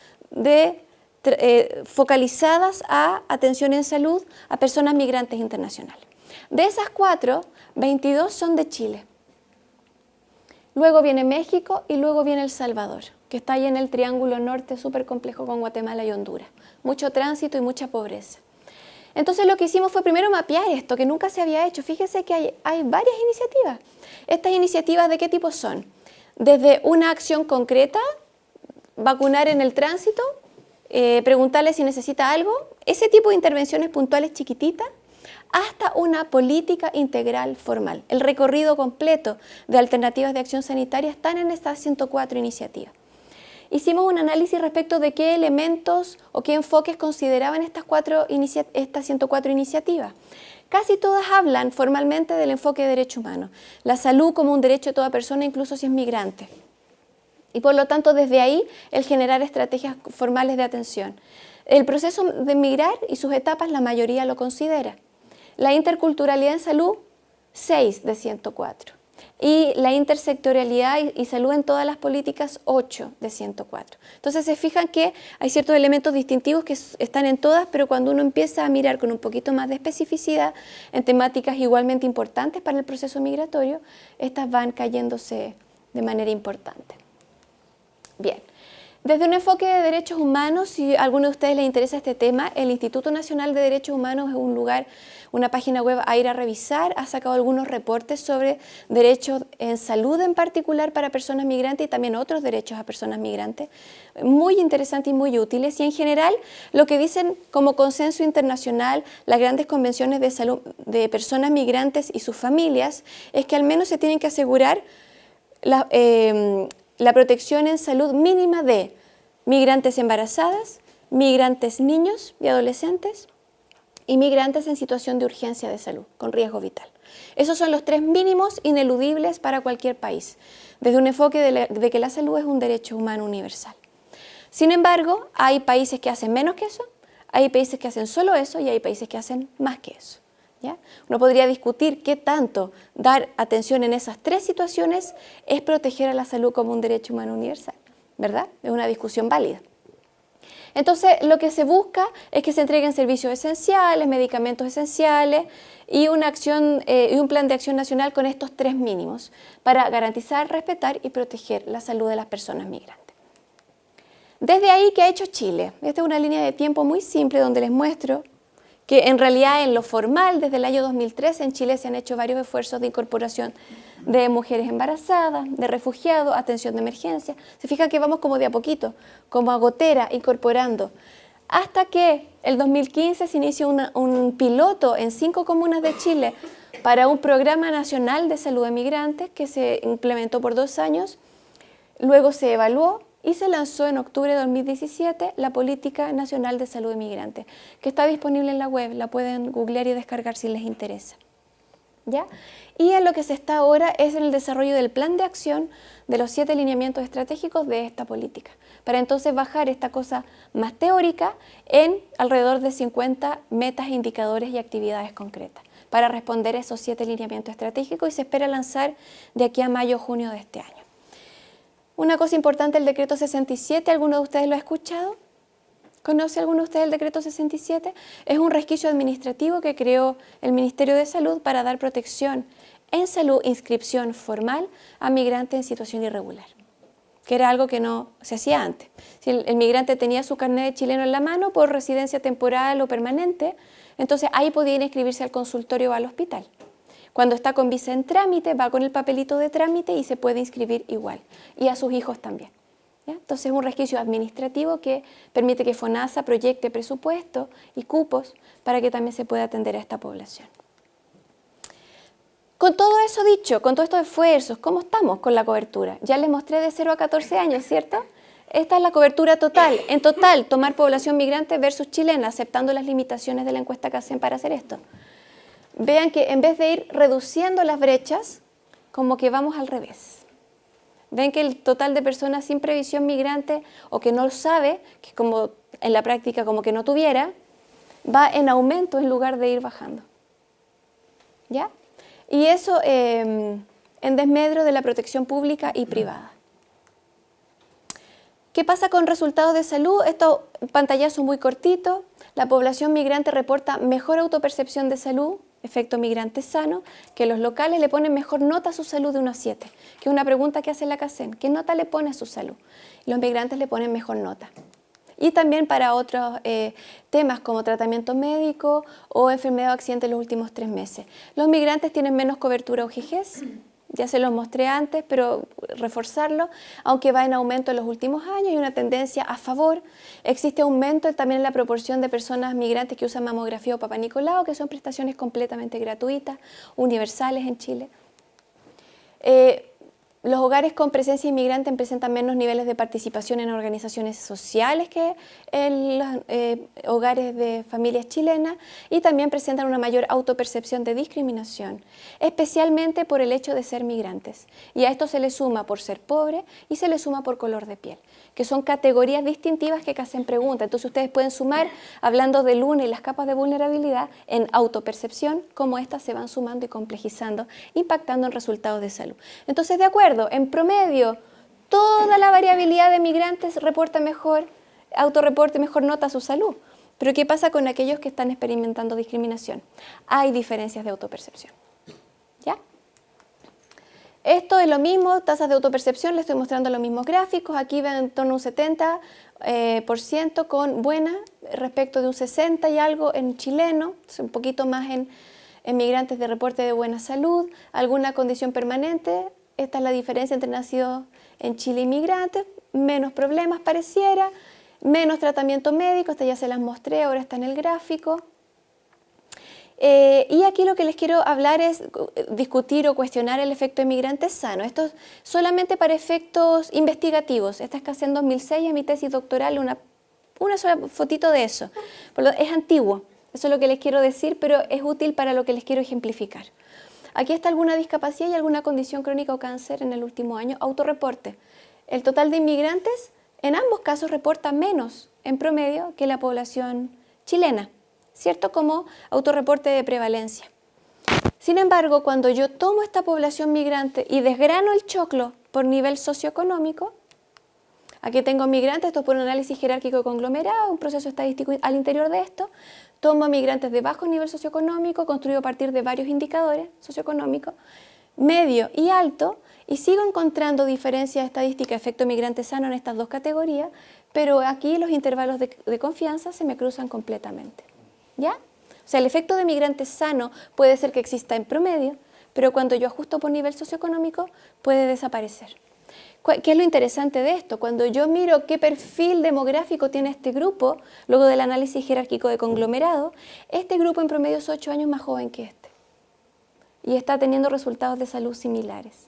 focalizadas a atención en salud a personas migrantes internacionales. De esas 4, 22 son de Chile. Luego viene México y luego viene El Salvador. que está ahí en el Triángulo Norte, súper complejo con Guatemala y Honduras. Mucho tránsito y mucha pobreza. Entonces lo que hicimos fue primero mapear esto, que nunca se había hecho. Fíjense que hay varias iniciativas. ¿Estas iniciativas de qué tipo son? Desde una acción concreta, vacunar en el tránsito, preguntarle si necesita algo, ese tipo de intervenciones puntuales chiquititas, hasta una política integral formal. El recorrido completo de alternativas de acción sanitaria están en estas 104 iniciativas. Hicimos un análisis respecto de qué elementos o qué enfoques consideraban estas 104 iniciativas. Casi todas hablan formalmente del enfoque de derechos humanos, la salud como un derecho de toda persona, incluso si es migrante. Y por lo tanto, desde ahí, el generar estrategias formales de atención. El proceso de migrar y sus etapas, la mayoría lo considera. La interculturalidad en salud, 6 de 104. Y la intersectorialidad y salud en todas las políticas, 8 de 104. Entonces se fijan que hay ciertos elementos distintivos que están en todas, pero cuando uno empieza a mirar con un poquito más de especificidad en temáticas igualmente importantes para el proceso migratorio, estas van cayéndose de manera importante. Bien, desde un enfoque de derechos humanos, si a alguno de ustedes les interesa este tema, el Instituto Nacional de Derechos Humanos es un lugar, una página web a ir a revisar, ha sacado algunos reportes sobre derechos en salud en particular para personas migrantes y también otros derechos a personas migrantes, muy interesantes y muy útiles. Y en general, lo que dicen como consenso internacional las grandes convenciones de salud de personas migrantes y sus familias es que al menos se tienen que asegurar la protección en salud mínima de migrantes embarazadas, migrantes niños y adolescentes y migrantes en situación de urgencia de salud, con riesgo vital. Esos son los 3 mínimos ineludibles para cualquier país, desde un enfoque de que la salud es un derecho humano universal. Sin embargo, hay países que hacen menos que eso, hay países que hacen solo eso y hay países que hacen más que eso. ¿Ya? Uno podría discutir qué tanto dar atención en esas 3 situaciones es proteger a la salud como un derecho humano universal, ¿verdad? Es una discusión válida. Entonces, lo que se busca es que se entreguen servicios esenciales, medicamentos esenciales y una acción y un plan de acción nacional con estos 3 mínimos para garantizar, respetar y proteger la salud de las personas migrantes. Desde ahí, ¿qué ha hecho Chile? Esta es una línea de tiempo muy simple donde les muestro que en realidad en lo formal, desde el año 2013 en Chile se han hecho varios esfuerzos de incorporación de mujeres embarazadas, de refugiados, atención de emergencia. Se fijan que vamos como de a poquito, como a gotera, incorporando. Hasta que el 2015 se inició un piloto en 5 comunas de Chile para un programa nacional de salud de migrantes que se implementó por 2 años. Luego se evaluó y se lanzó en octubre de 2017 la Política Nacional de Salud de Migrantes, que está disponible en la web, la pueden googlear y descargar si les interesa. ¿Ya? Y en lo que se está ahora es en el desarrollo del plan de acción de los 7 lineamientos estratégicos de esta política, para entonces bajar esta cosa más teórica en alrededor de 50 metas, indicadores y actividades concretas, para responder a esos 7 lineamientos estratégicos y se espera lanzar de aquí a mayo o junio de este año. Una cosa importante, el decreto 67, ¿alguno de ustedes lo ha escuchado? ¿Conoce alguno de ustedes el decreto 67? Es un resquicio administrativo que creó el Ministerio de Salud para dar protección en salud, inscripción formal a migrantes en situación irregular, que era algo que no se hacía antes. Si el migrante tenía su carnet de chileno en la mano por residencia temporal o permanente, entonces ahí podía ir a inscribirse al consultorio o al hospital. Cuando está con visa en trámite, va con el papelito de trámite y se puede inscribir igual, y a sus hijos también. ¿Ya? Entonces es un resquicio administrativo que permite que FONASA proyecte presupuesto y cupos para que también se pueda atender a esta población. Con todo eso dicho, con todos estos esfuerzos, ¿cómo estamos con la cobertura? Ya les mostré de 0 a 14 años, ¿cierto? Esta es la cobertura total. En total, tomar población migrante versus chilena, aceptando las limitaciones de la encuesta que hacen para hacer esto. Vean que en vez de ir reduciendo las brechas, como que vamos al revés. Ven que el total de personas sin previsión migrante o que no lo sabe, que como en la práctica como que no tuviera, va en aumento en lugar de ir bajando. ¿Ya? Y eso en desmedro de la protección pública y privada. ¿Qué pasa con resultados de salud? Esto, un pantallazo muy cortito. La población migrante reporta mejor autopercepción de salud, efecto migrante sano, que los locales le ponen mejor nota a su salud de 1 a 7, que es una pregunta que hace la CACEN. ¿Qué nota le pone a su salud? Los migrantes le ponen mejor nota. Y también para otros temas como tratamiento médico o enfermedad o accidente en los últimos 3 meses. Los migrantes tienen menos cobertura UGGs, ya se los mostré antes, pero reforzarlo, aunque va en aumento en los últimos años, hay una tendencia a favor. Existe aumento también en la proporción de personas migrantes que usan mamografía o Papá Nicolau, que son prestaciones completamente gratuitas, universales en Chile. Los hogares con presencia inmigrante presentan menos niveles de participación en organizaciones sociales que en los hogares de familias chilenas y también presentan una mayor autopercepción de discriminación, especialmente por el hecho de ser migrantes. Y a esto se le suma por ser pobre y se le suma por color de piel, que son categorías distintivas que hacen preguntas. Entonces ustedes pueden sumar, hablando del UNE y las capas de vulnerabilidad, en autopercepción, cómo estas se van sumando y complejizando, impactando en resultados de salud. Entonces, de acuerdo, en promedio, toda la variabilidad de migrantes autorreporte mejor nota a su salud. Pero ¿qué pasa con aquellos que están experimentando discriminación? Hay diferencias de autopercepción. ¿Ya? Esto es lo mismo, tasas de autopercepción, les estoy mostrando los mismos gráficos. Aquí ven en torno a un 70% con buena, respecto de un 60 y algo en chileno, un poquito más en migrantes de reporte de buena salud, alguna condición permanente. Esta es la diferencia entre nacidos en Chile y migrantes, menos problemas pareciera, menos tratamiento médico, esta ya se las mostré, ahora está en el gráfico. Y aquí lo que les quiero hablar es discutir o cuestionar el efecto de migrantes sanos. Esto es solamente para efectos investigativos. Esta es casi en 2006, en mi tesis doctoral, una sola fotito de eso. Es antiguo, eso es lo que les quiero decir, pero es útil para lo que les quiero ejemplificar. Aquí está alguna discapacidad y alguna condición crónica o cáncer en el último año, autorreporte. El total de inmigrantes en ambos casos reporta menos en promedio que la población chilena, ¿cierto? Como autorreporte de prevalencia. Sin embargo, cuando yo tomo esta población migrante y desgrano el choclo por nivel socioeconómico, aquí tengo migrantes, esto es por un análisis jerárquico conglomerado, un proceso estadístico al interior de esto. Tomo migrantes de bajo nivel socioeconómico, construido a partir de varios indicadores socioeconómicos, medio y alto, y sigo encontrando diferencias estadísticas de efecto migrante sano en estas dos categorías, pero aquí los intervalos de confianza se me cruzan completamente. ¿Ya? O sea, el efecto de migrante sano puede ser que exista en promedio, pero cuando yo ajusto por nivel socioeconómico puede desaparecer. ¿Qué es lo interesante de esto? Cuando yo miro qué perfil demográfico tiene este grupo, luego del análisis jerárquico de conglomerado, este grupo en promedio es 8 años más joven que este y está teniendo resultados de salud similares.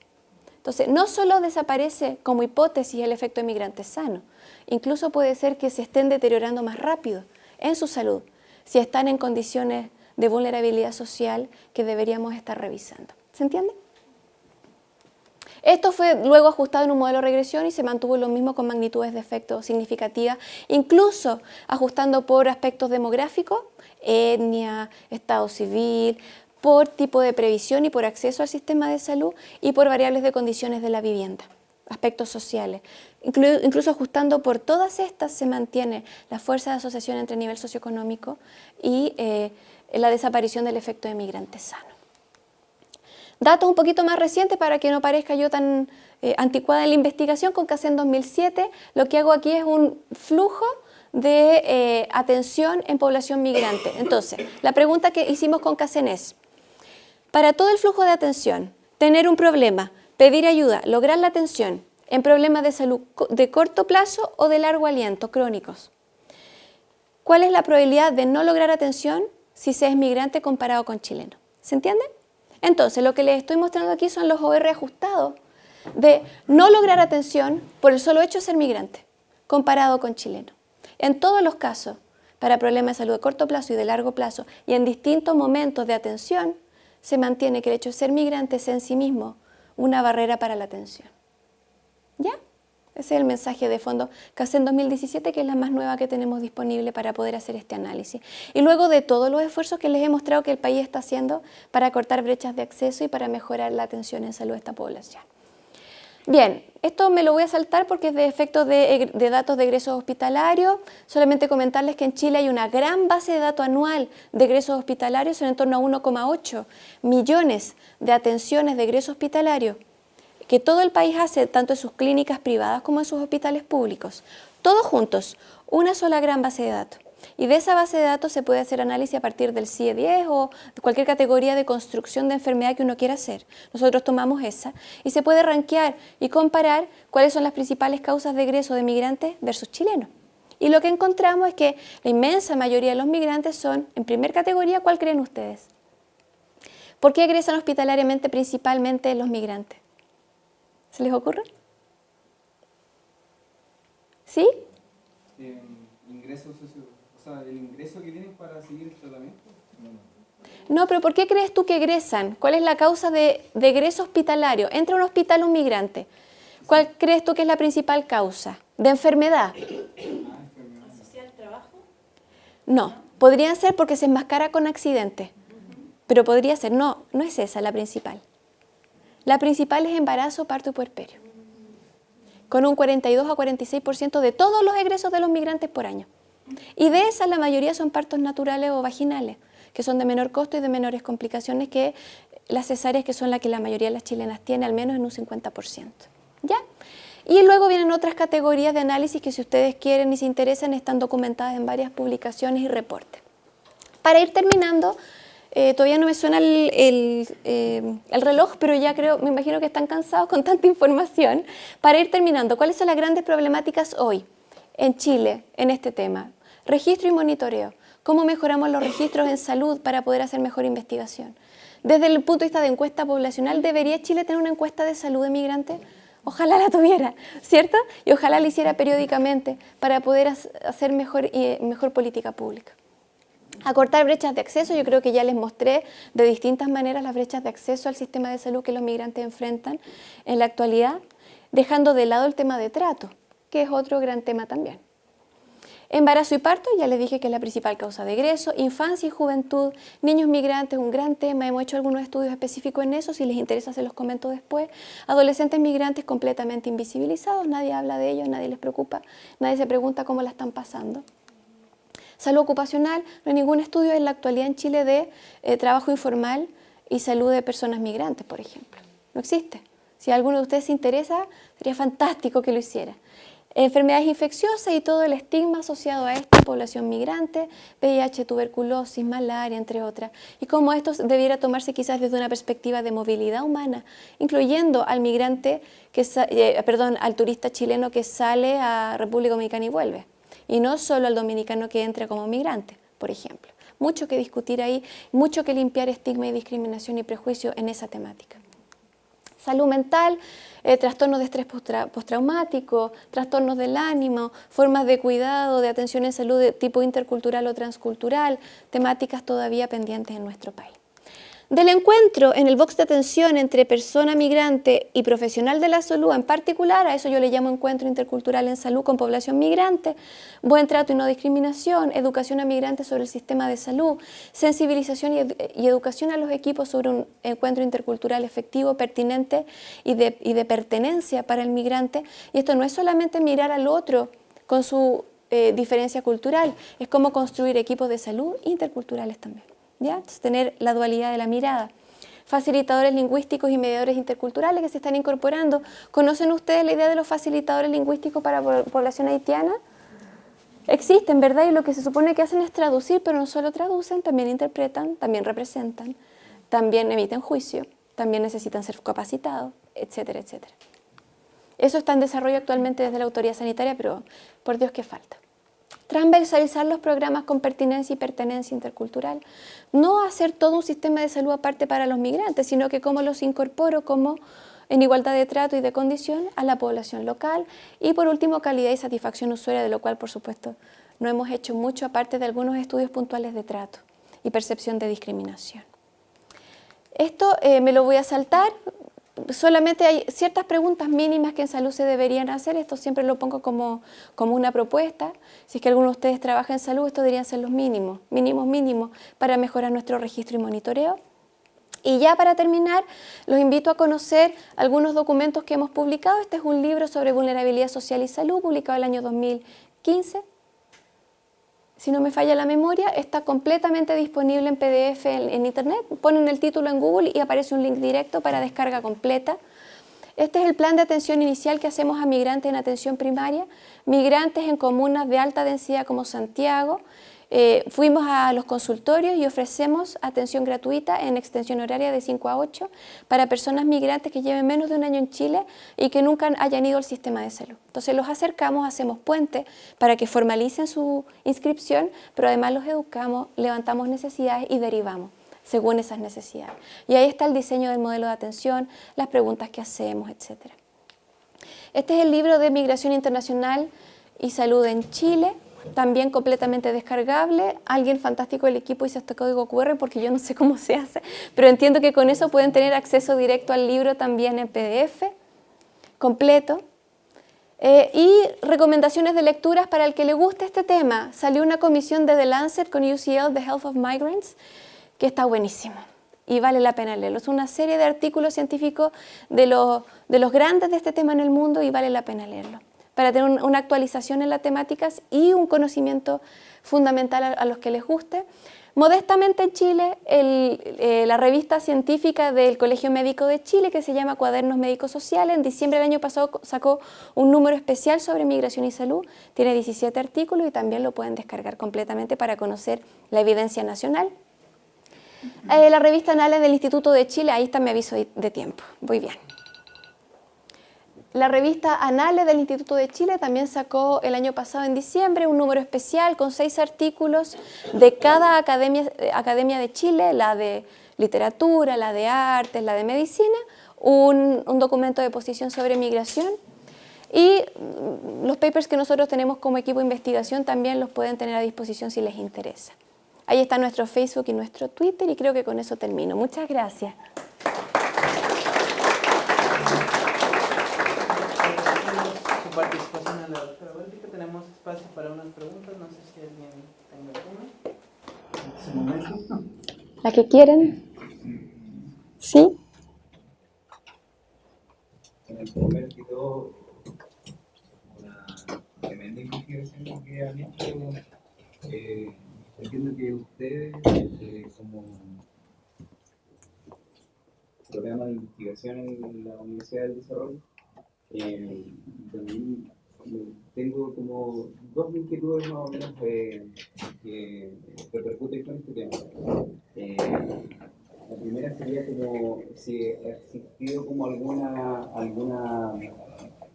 Entonces, no solo desaparece como hipótesis el efecto de migrante sano, incluso puede ser que se estén deteriorando más rápido en su salud si están en condiciones de vulnerabilidad social que deberíamos estar revisando. ¿Se entiende? Esto fue luego ajustado en un modelo de regresión y se mantuvo lo mismo con magnitudes de efecto significativas, incluso ajustando por aspectos demográficos, etnia, estado civil, por tipo de previsión y por acceso al sistema de salud y por variables de condiciones de la vivienda, aspectos sociales. Incluso ajustando por todas estas se mantiene la fuerza de asociación entre nivel socioeconómico y la desaparición del efecto de migrante sano. Datos un poquito más recientes para que no parezca yo tan anticuada en la investigación, con CACEN 2007, lo que hago aquí es un flujo de atención en población migrante. Entonces, la pregunta que hicimos con CACEN es, para todo el flujo de atención, tener un problema, pedir ayuda, lograr la atención en problemas de salud de corto plazo o de largo aliento, crónicos, ¿cuál es la probabilidad de no lograr atención si se es migrante comparado con chileno? ¿Se entiende? Entonces, lo que les estoy mostrando aquí son los OR ajustados de no lograr atención por el solo hecho de ser migrante, comparado con chileno. En todos los casos, para problemas de salud de corto plazo y de largo plazo, y en distintos momentos de atención, se mantiene que el hecho de ser migrante es en sí mismo una barrera para la atención. ¿Ya? Ese es el mensaje de fondo CACEN 2017, que es la más nueva que tenemos disponible para poder hacer este análisis. Y luego de todos los esfuerzos que les he mostrado que el país está haciendo para cortar brechas de acceso y para mejorar la atención en salud de esta población. Bien, esto me lo voy a saltar porque es de efectos de datos de egresos hospitalarios. Solamente comentarles que en Chile hay una gran base de datos anual de egresos hospitalarios, son en torno a 1,8 millones de atenciones de egreso hospitalario, que todo el país hace, tanto en sus clínicas privadas como en sus hospitales públicos. Todos juntos, una sola gran base de datos. Y de esa base de datos se puede hacer análisis a partir del CIE-10 o de cualquier categoría de construcción de enfermedad que uno quiera hacer. Nosotros tomamos esa y se puede rankear y comparar cuáles son las principales causas de egreso de migrantes versus chilenos. Y lo que encontramos es que la inmensa mayoría de los migrantes son, en primer categoría, ¿cuál creen ustedes? ¿Por qué egresan hospitalariamente principalmente los migrantes? ¿Se les ocurre? ¿Sí? Ingresos socio, o sea, el ingreso que tienen para seguir el tratamiento. No, pero ¿por qué crees tú que egresan? ¿Cuál es la causa de egreso hospitalario? Entra a un hospital un migrante. ¿Cuál crees tú que es la principal causa? ¿De enfermedad? ¿Asociar al trabajo? No, podrían ser porque se enmascara con accidentes, pero podría ser, no, no es esa la principal. La principal es embarazo, parto y puerperio, con un 42 a 46% de todos los egresos de los migrantes por año. Y de esas la mayoría son partos naturales o vaginales, que son de menor costo y de menores complicaciones que las cesáreas, que son las que la mayoría de las chilenas tiene, al menos en un 50%. ¿Ya? Y luego vienen otras categorías de análisis que, si ustedes quieren y se interesan, están documentadas en varias publicaciones y reportes. Para ir terminando, todavía no me suena el reloj, pero ya creo, me imagino que están cansados con tanta información. Para ir terminando, ¿cuáles son las grandes problemáticas hoy en Chile en este tema? Registro y monitoreo. ¿Cómo mejoramos los registros en salud para poder hacer mejor investigación? Desde el punto de vista de encuesta poblacional, ¿debería Chile tener una encuesta de salud de migrantes? Ojalá la tuviera, ¿cierto? Y ojalá la hiciera periódicamente para poder hacer mejor política pública. Acortar brechas de acceso, yo creo que ya les mostré de distintas maneras las brechas de acceso al sistema de salud que los migrantes enfrentan en la actualidad, dejando de lado el tema de trato, que es otro gran tema también. Embarazo y parto, ya les dije que es la principal causa de egreso. Infancia y juventud, niños migrantes, un gran tema, hemos hecho algunos estudios específicos en eso, si les interesa se los comento después. Adolescentes migrantes completamente invisibilizados, nadie habla de ellos, nadie les preocupa, nadie se pregunta cómo la están pasando. Salud ocupacional, no hay ningún estudio en la actualidad en Chile de trabajo informal y salud de personas migrantes, por ejemplo. No existe. Si a alguno de ustedes se interesa, sería fantástico que lo hiciera. Enfermedades infecciosas y todo el estigma asociado a esta población migrante, VIH, tuberculosis, malaria, entre otras. Y cómo esto debiera tomarse quizás desde una perspectiva de movilidad humana, incluyendo al migrante, al turista chileno que sale a República Dominicana y vuelve. Y no solo al dominicano que entra como migrante, por ejemplo. Mucho que discutir ahí, mucho que limpiar estigma y discriminación y prejuicio en esa temática. Salud mental, trastornos de estrés postraumático, trastornos del ánimo, formas de cuidado, de atención en salud de tipo intercultural o transcultural, temáticas todavía pendientes en nuestro país. Del encuentro en el box de atención entre persona migrante y profesional de la salud, en particular, a eso yo le llamo encuentro intercultural en salud con población migrante, buen trato y no discriminación, educación a migrantes sobre el sistema de salud, sensibilización y educación a los equipos sobre un encuentro intercultural efectivo, pertinente y de pertenencia para el migrante. Y esto no es solamente mirar al otro con su diferencia cultural, es cómo construir equipos de salud interculturales también. ¿Ya? Entonces, tener la dualidad de la mirada. Facilitadores lingüísticos y mediadores interculturales que se están incorporando. ¿Conocen ustedes la idea de los facilitadores lingüísticos para población haitiana? Existen, ¿verdad? Y lo que se supone que hacen es traducir, pero no solo traducen, también interpretan, también representan, también emiten juicio, también necesitan ser capacitados, etcétera, etcétera. Eso está en desarrollo actualmente desde la autoridad sanitaria, pero por Dios que falta. Transversalizar los programas con pertinencia y pertenencia intercultural. No hacer todo un sistema de salud aparte para los migrantes, sino que cómo los incorporo como en igualdad de trato y de condición a la población local. Y por último, calidad y satisfacción usuaria, de lo cual, por supuesto, no hemos hecho mucho, aparte de algunos estudios puntuales de trato y percepción de discriminación. Esto me lo voy a saltar. Solamente hay ciertas preguntas mínimas que en salud se deberían hacer. Esto siempre lo pongo como una propuesta. Si es que alguno de ustedes trabaja en salud, estos deberían ser los mínimos para mejorar nuestro registro y monitoreo. Y ya para terminar, los invito a conocer algunos documentos que hemos publicado. Este es un libro sobre vulnerabilidad social y salud, publicado el año 2015. Si no me falla la memoria, está completamente disponible en PDF en Internet. Ponen el título en Google y aparece un link directo para descarga completa. Este es el plan de atención inicial que hacemos a migrantes en atención primaria, migrantes en comunas de alta densidad como Santiago. Fuimos a los consultorios y ofrecemos atención gratuita en extensión horaria de 5 a 8 para personas migrantes que lleven menos de un año en Chile y que nunca hayan ido al sistema de salud. Entonces los acercamos, hacemos puente para que formalicen su inscripción, pero además los educamos, levantamos necesidades y derivamos según esas necesidades. Y ahí está el diseño del modelo de atención, las preguntas que hacemos, etc. Este es el libro de Migración Internacional y Salud en Chile, también completamente descargable. Alguien fantástico del equipo hizo este código QR porque yo no sé cómo se hace, pero entiendo que con eso pueden tener acceso directo al libro también en PDF, completo. Y recomendaciones de lecturas para el que le guste este tema. Salió una comisión de The Lancet con UCL, The Health of Migrants, que está buenísimo y vale la pena leerlo. Es una serie de artículos científicos de los grandes de este tema en el mundo y vale la pena leerlo, para tener una actualización en las temáticas y un conocimiento fundamental a los que les guste. Modestamente en Chile, la revista científica del Colegio Médico de Chile, que se llama Cuadernos Médicos Sociales, en diciembre del año pasado sacó un número especial sobre migración y salud. Tiene 17 artículos y también lo pueden descargar completamente para conocer la evidencia nacional. La revista Anales del Instituto de Chile, ahí está mi aviso de tiempo, voy bien. La revista Anales del Instituto de Chile también sacó el año pasado en diciembre un número especial con 6 artículos de cada academia de Chile, la de literatura, la de artes, la de medicina, un documento de posición sobre migración. Y los papers que nosotros tenemos como equipo de investigación también los pueden tener a disposición si les interesa. Ahí está nuestro Facebook y nuestro Twitter y creo que con eso termino. Muchas gracias. Su participación en la doctora Báltica. Tenemos espacio para unas preguntas. No sé si alguien tenga alguna. En ese momento. ¿La que quieren? ¿Sí? En el primer quedó una tremenda investigación que han hecho. Entiendo que ustedes, como programa de investigación en la Universidad del Desarrollo, también tengo como dos inquietudes más o menos que repercuten con este tema. La primera sería como si ha existido como alguna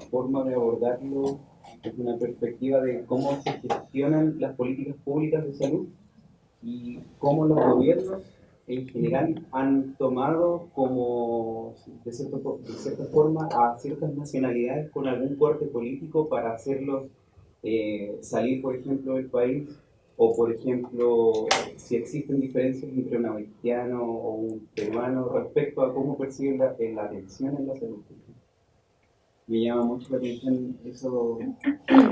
forma de abordarlo desde una perspectiva de cómo se gestionan las políticas públicas de salud y cómo los gobiernos en general han tomado como de cierta forma a ciertas nacionalidades con algún corte político para hacerlos salir, por ejemplo, del país, o por ejemplo, si existen diferencias entre un haitiano o un peruano respecto a cómo perciben la atención en la salud. Me llama mucho la atención eso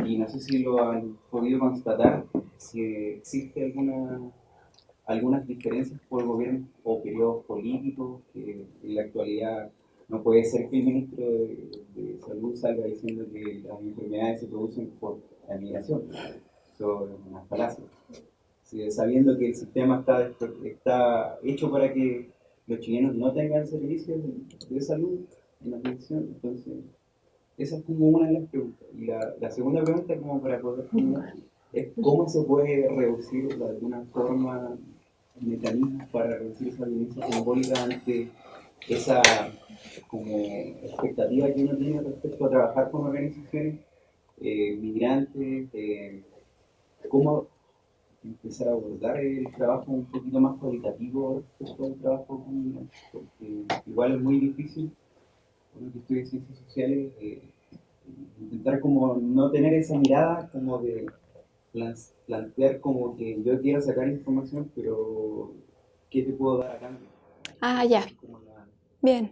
y no sé si lo han podido constatar, si existe algunas diferencias por gobierno o periodos políticos, que en la actualidad no puede ser que el ministro de Salud salga diciendo que las enfermedades se producen por la migración. Eso es una falacia. Sí, sabiendo que el sistema está hecho para que los chilenos no tengan servicios de salud en la atención, entonces esa es como una de las preguntas. Y la segunda pregunta, como para poder terminar, es cómo se puede reducir de alguna forma mecanismos para reducir esa violencia simbólica ante esa como expectativa que uno tiene respecto a trabajar con organizaciones migrantes, cómo empezar a abordar el trabajo un poquito más cualitativo respecto al trabajo con migrantes, porque igual es muy difícil, uno que estudia ciencias sociales, intentar como no tener esa mirada como de plantear como que yo quiero sacar información, pero ¿qué te puedo dar a cambio? Ah, ya. Bien.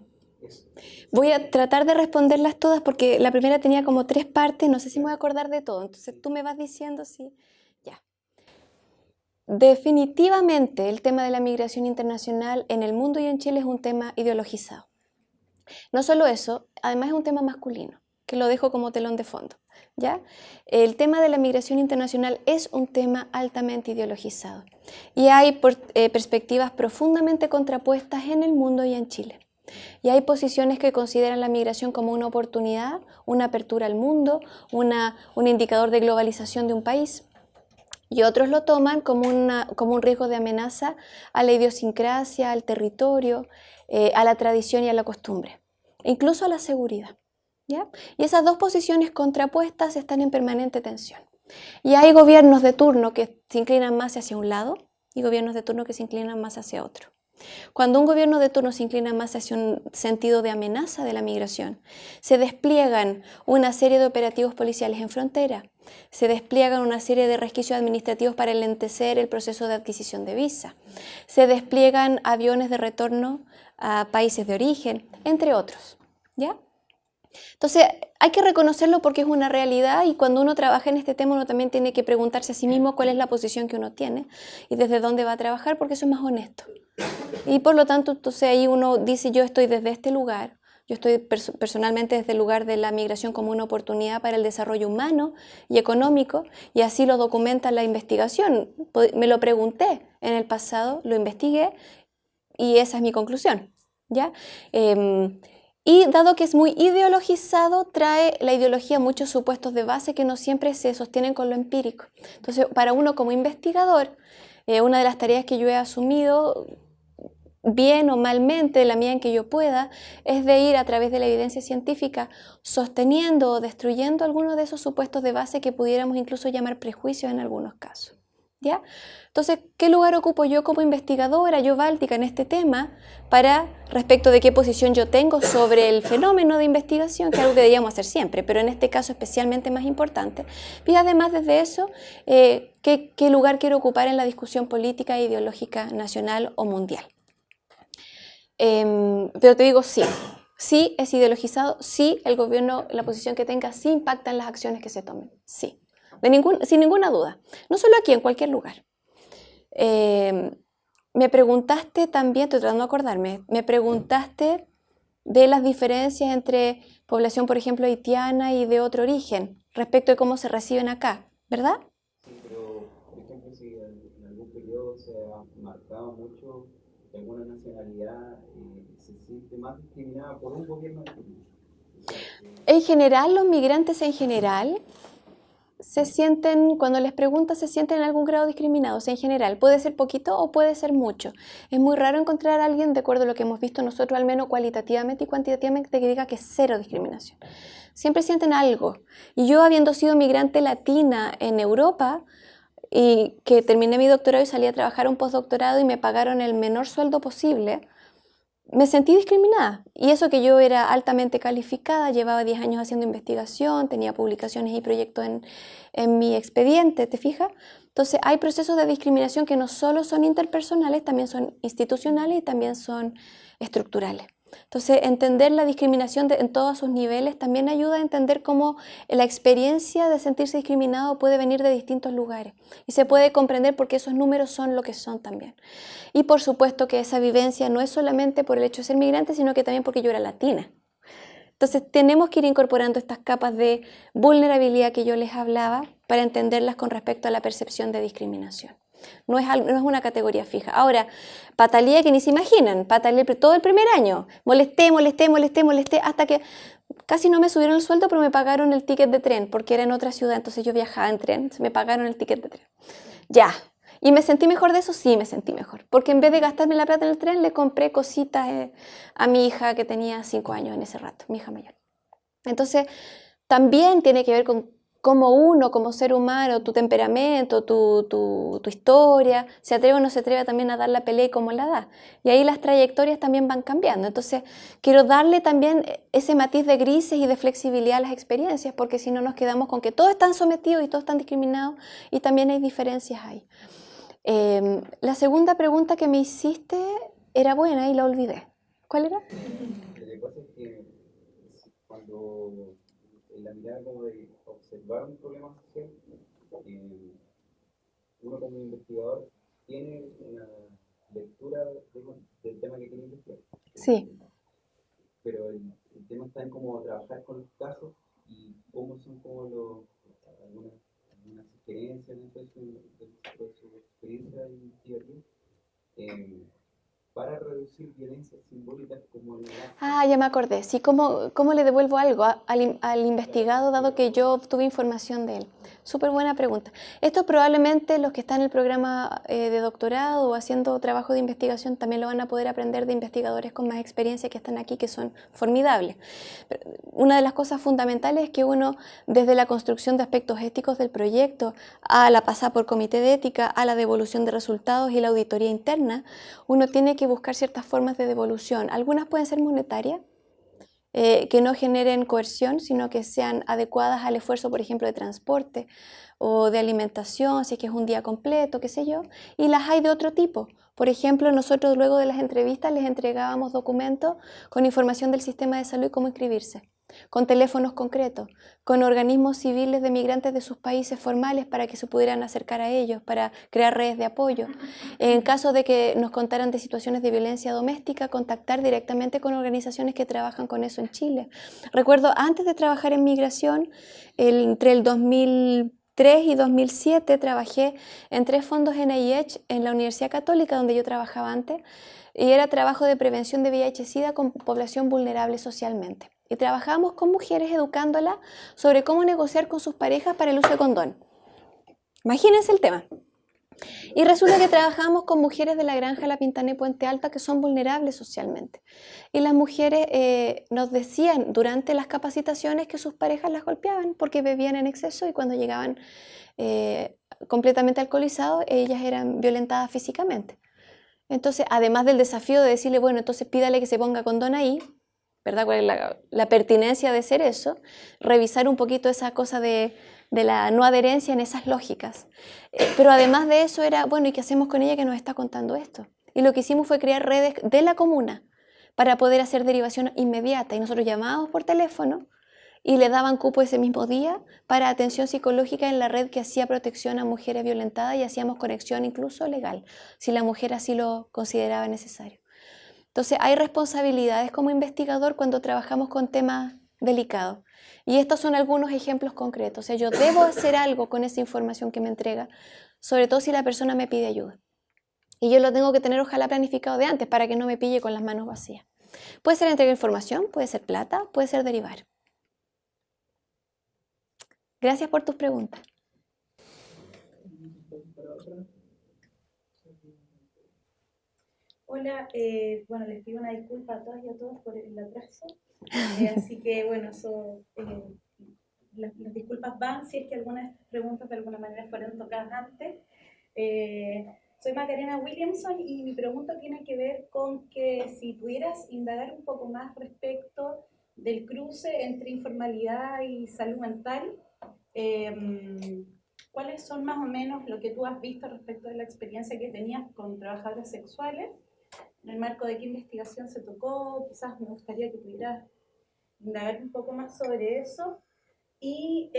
Voy a tratar de responderlas todas porque la primera tenía como 3 partes, no sé si me voy a acordar de todo, entonces tú me vas diciendo si... Ya. Definitivamente el tema de la migración internacional en el mundo y en Chile es un tema ideologizado. No solo eso, además es un tema masculino, que lo dejo como telón de fondo, ¿ya? El tema de la migración internacional es un tema altamente ideologizado y hay perspectivas profundamente contrapuestas en el mundo y en Chile. Y hay posiciones que consideran la migración como una oportunidad, una apertura al mundo, un indicador de globalización de un país. Y otros lo toman como un riesgo de amenaza a la idiosincrasia, al territorio, a la tradición y a la costumbre, incluso a la seguridad, ¿ya? Y esas dos posiciones contrapuestas están en permanente tensión. Y hay gobiernos de turno que se inclinan más hacia un lado y gobiernos de turno que se inclinan más hacia otro. Cuando un gobierno de turno se inclina más hacia un sentido de amenaza de la migración, se despliegan una serie de operativos policiales en frontera, se despliegan una serie de resquicios administrativos para enlentecer el proceso de adquisición de visa, se despliegan aviones de retorno a países de origen, entre otros, ¿ya? Entonces, hay que reconocerlo porque es una realidad y cuando uno trabaja en este tema uno también tiene que preguntarse a sí mismo cuál es la posición que uno tiene y desde dónde va a trabajar porque eso es más honesto. Y por lo tanto, entonces ahí uno dice yo estoy desde este lugar, yo estoy personalmente desde el lugar de la migración como una oportunidad para el desarrollo humano y económico y así lo documenta la investigación. Me lo pregunté en el pasado, lo investigué y esa es mi conclusión, ¿ya? Y dado que es muy ideologizado, trae la ideología muchos supuestos de base que no siempre se sostienen con lo empírico. Entonces, para uno como investigador, una de las tareas que yo he asumido, bien o malmente, la medida en que yo pueda, es de ir a través de la evidencia científica sosteniendo o destruyendo algunos de esos supuestos de base que pudiéramos incluso llamar prejuicios en algunos casos, ¿ya? Entonces, ¿qué lugar ocupo yo como investigadora, yo Báltica, en este tema para respecto de qué posición yo tengo sobre el fenómeno de investigación, que es algo que deberíamos hacer siempre, pero en este caso especialmente más importante? Y además desde eso, ¿qué lugar quiero ocupar en la discusión política e ideológica nacional o mundial? Pero te digo sí es ideologizado, sí el gobierno, la posición que tenga, sí impacta en las acciones que se tomen, sí, sin ninguna duda, no solo aquí, en cualquier lugar. Me preguntaste también, estoy tratando de acordarme, me preguntaste de las diferencias entre población, por ejemplo, haitiana y de otro origen, respecto de cómo se reciben acá, ¿verdad? Sí, pero por ejemplo, si en algún periodo se ha marcado mucho que alguna nacionalidad se siente más discriminada por un gobierno de turno. O sea, En general, los migrantes en general se sienten, cuando les preguntas, se sienten en algún grado discriminados, en general. Puede ser poquito o puede ser mucho. Es muy raro encontrar a alguien, de acuerdo a lo que hemos visto nosotros, al menos cualitativamente y cuantitativamente, que diga que es cero discriminación. Siempre sienten algo. Y yo, habiendo sido migrante latina en Europa, y que terminé mi doctorado y salí a trabajar un postdoctorado y me pagaron el menor sueldo posible, me sentí discriminada. Y eso que yo era altamente calificada, llevaba 10 años haciendo investigación, tenía publicaciones y proyectos en mi expediente, ¿te fijas? Entonces hay procesos de discriminación que no solo son interpersonales, también son institucionales y también son estructurales. Entonces, entender la discriminación en todos sus niveles también ayuda a entender cómo la experiencia de sentirse discriminado puede venir de distintos lugares y se puede comprender por qué esos números son lo que son también. Y por supuesto que esa vivencia no es solamente por el hecho de ser migrante, sino que también porque yo era latina. Entonces tenemos que ir incorporando estas capas de vulnerabilidad que yo les hablaba para entenderlas con respecto a la percepción de discriminación. No es una categoría fija. Ahora, pataleé que ni se imaginan, pataleé todo el primer año, molesté, hasta que casi no me subieron el sueldo, pero me pagaron el ticket de tren, porque era en otra ciudad, entonces yo viajaba en tren, me pagaron el ticket de tren. Ya. ¿Y me sentí mejor de eso? Sí, me sentí mejor. Porque en vez de gastarme la plata en el tren, le compré cositas a mi hija que tenía 5 años en ese rato, mi hija mayor. Entonces, también tiene que ver con cómo uno, como ser humano, tu temperamento, tu historia, se atreve o no se atreve también a dar la pelea y cómo la da. Y ahí las trayectorias también van cambiando. Entonces, quiero darle también ese matiz de grises y de flexibilidad a las experiencias, porque si no nos quedamos con que todos están sometidos y todos están discriminados y también hay diferencias ahí. La segunda pregunta que me hiciste era buena y la olvidé. ¿Cuál era? lo que pasa es que cuando en la mirada como de observar un problema social, uno uno como investigador tiene una lectura del tema que quiere investigar. Sí. Pero el tema está en cómo trabajar con los casos y cómo son como algunas sugerencias de su experiencia investigativa para reducir violencias simbólicas como la... Ah, ya me acordé. Sí, ¿cómo le devuelvo algo al investigado dado que yo obtuve información de él? Súper buena pregunta. Esto probablemente los que están en el programa de doctorado o haciendo trabajo de investigación también lo van a poder aprender de investigadores con más experiencia que están aquí, que son formidables. Pero una de las cosas fundamentales es que uno, desde la construcción de aspectos éticos del proyecto, a la pasada por comité de ética, a la devolución de resultados y la auditoría interna, uno tiene que buscar ciertas formas de devolución. Algunas pueden ser monetarias, que no generen coerción, sino que sean adecuadas al esfuerzo, por ejemplo, de transporte o de alimentación, si es que es un día completo, qué sé yo, y las hay de otro tipo. Por ejemplo, nosotros luego de las entrevistas les entregábamos documentos con información del sistema de salud y cómo inscribirse, con teléfonos concretos, con organismos civiles de migrantes de sus países formales para que se pudieran acercar a ellos, para crear redes de apoyo. En caso de que nos contaran de situaciones de violencia doméstica, contactar directamente con organizaciones que trabajan con eso en Chile. Recuerdo, antes de trabajar en migración, entre el 2003 y 2007 trabajé en 3 fondos NIH en la Universidad Católica, donde yo trabajaba antes, y era trabajo de prevención de VIH-Sida con población vulnerable socialmente. Y trabajábamos con mujeres educándolas sobre cómo negociar con sus parejas para el uso de condón. Imagínense el tema. Y resulta que trabajábamos con mujeres de la Granja La Pintana y Puente Alto que son vulnerables socialmente. Y las mujeres nos decían durante las capacitaciones que sus parejas las golpeaban porque bebían en exceso y cuando llegaban completamente alcoholizados, ellas eran violentadas físicamente. Entonces, además del desafío de decirle, bueno, entonces pídale que se ponga condón ahí, ¿verdad? ¿Cuál es la pertinencia de hacer eso? Revisar un poquito esa cosa de la no adherencia en esas lógicas. Pero además de eso era, bueno, ¿y qué hacemos con ella que nos está contando esto? Y lo que hicimos fue crear redes de la comuna para poder hacer derivación inmediata. Y nosotros llamábamos por teléfono y le daban cupo ese mismo día para atención psicológica en la red que hacía protección a mujeres violentadas y hacíamos conexión incluso legal, si la mujer así lo consideraba necesario. Entonces hay responsabilidades como investigador cuando trabajamos con temas delicados. Y estos son algunos ejemplos concretos. O sea, yo debo hacer algo con esa información que me entrega, sobre todo si la persona me pide ayuda. Y yo lo tengo que tener ojalá planificado de antes para que no me pille con las manos vacías. Puede ser entrega de información, puede ser plata, puede ser derivar. Gracias por tus preguntas. Hola, bueno, les pido una disculpa a todas y a todos por el atraso, así que bueno, las disculpas van si es que algunas preguntas de alguna manera fueron tocadas antes. Soy Macarena Williamson y mi pregunta tiene que ver con que si pudieras indagar un poco más respecto del cruce entre informalidad y salud mental, ¿cuáles son más o menos lo que tú has visto respecto de la experiencia que tenías con trabajadoras sexuales? En el marco de qué investigación se tocó, quizás me gustaría que pudieras indagar un poco más sobre eso. Y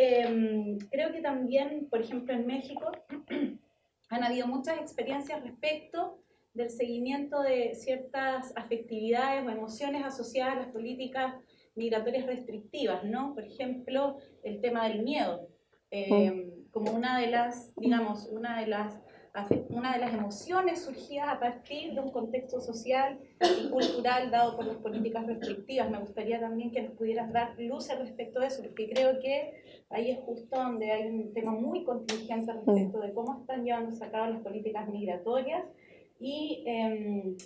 creo que también, por ejemplo, en México han habido muchas experiencias respecto del seguimiento de ciertas afectividades o emociones asociadas a las políticas migratorias restrictivas, ¿no? Por ejemplo, el tema del miedo, como una de las, digamos, una de las emociones surgidas a partir de un contexto social y cultural dado por las políticas restrictivas. Me gustaría también que nos pudieras dar luces respecto de eso, porque creo que ahí es justo donde hay un tema muy contingente respecto de cómo están llevándose a cabo las políticas migratorias y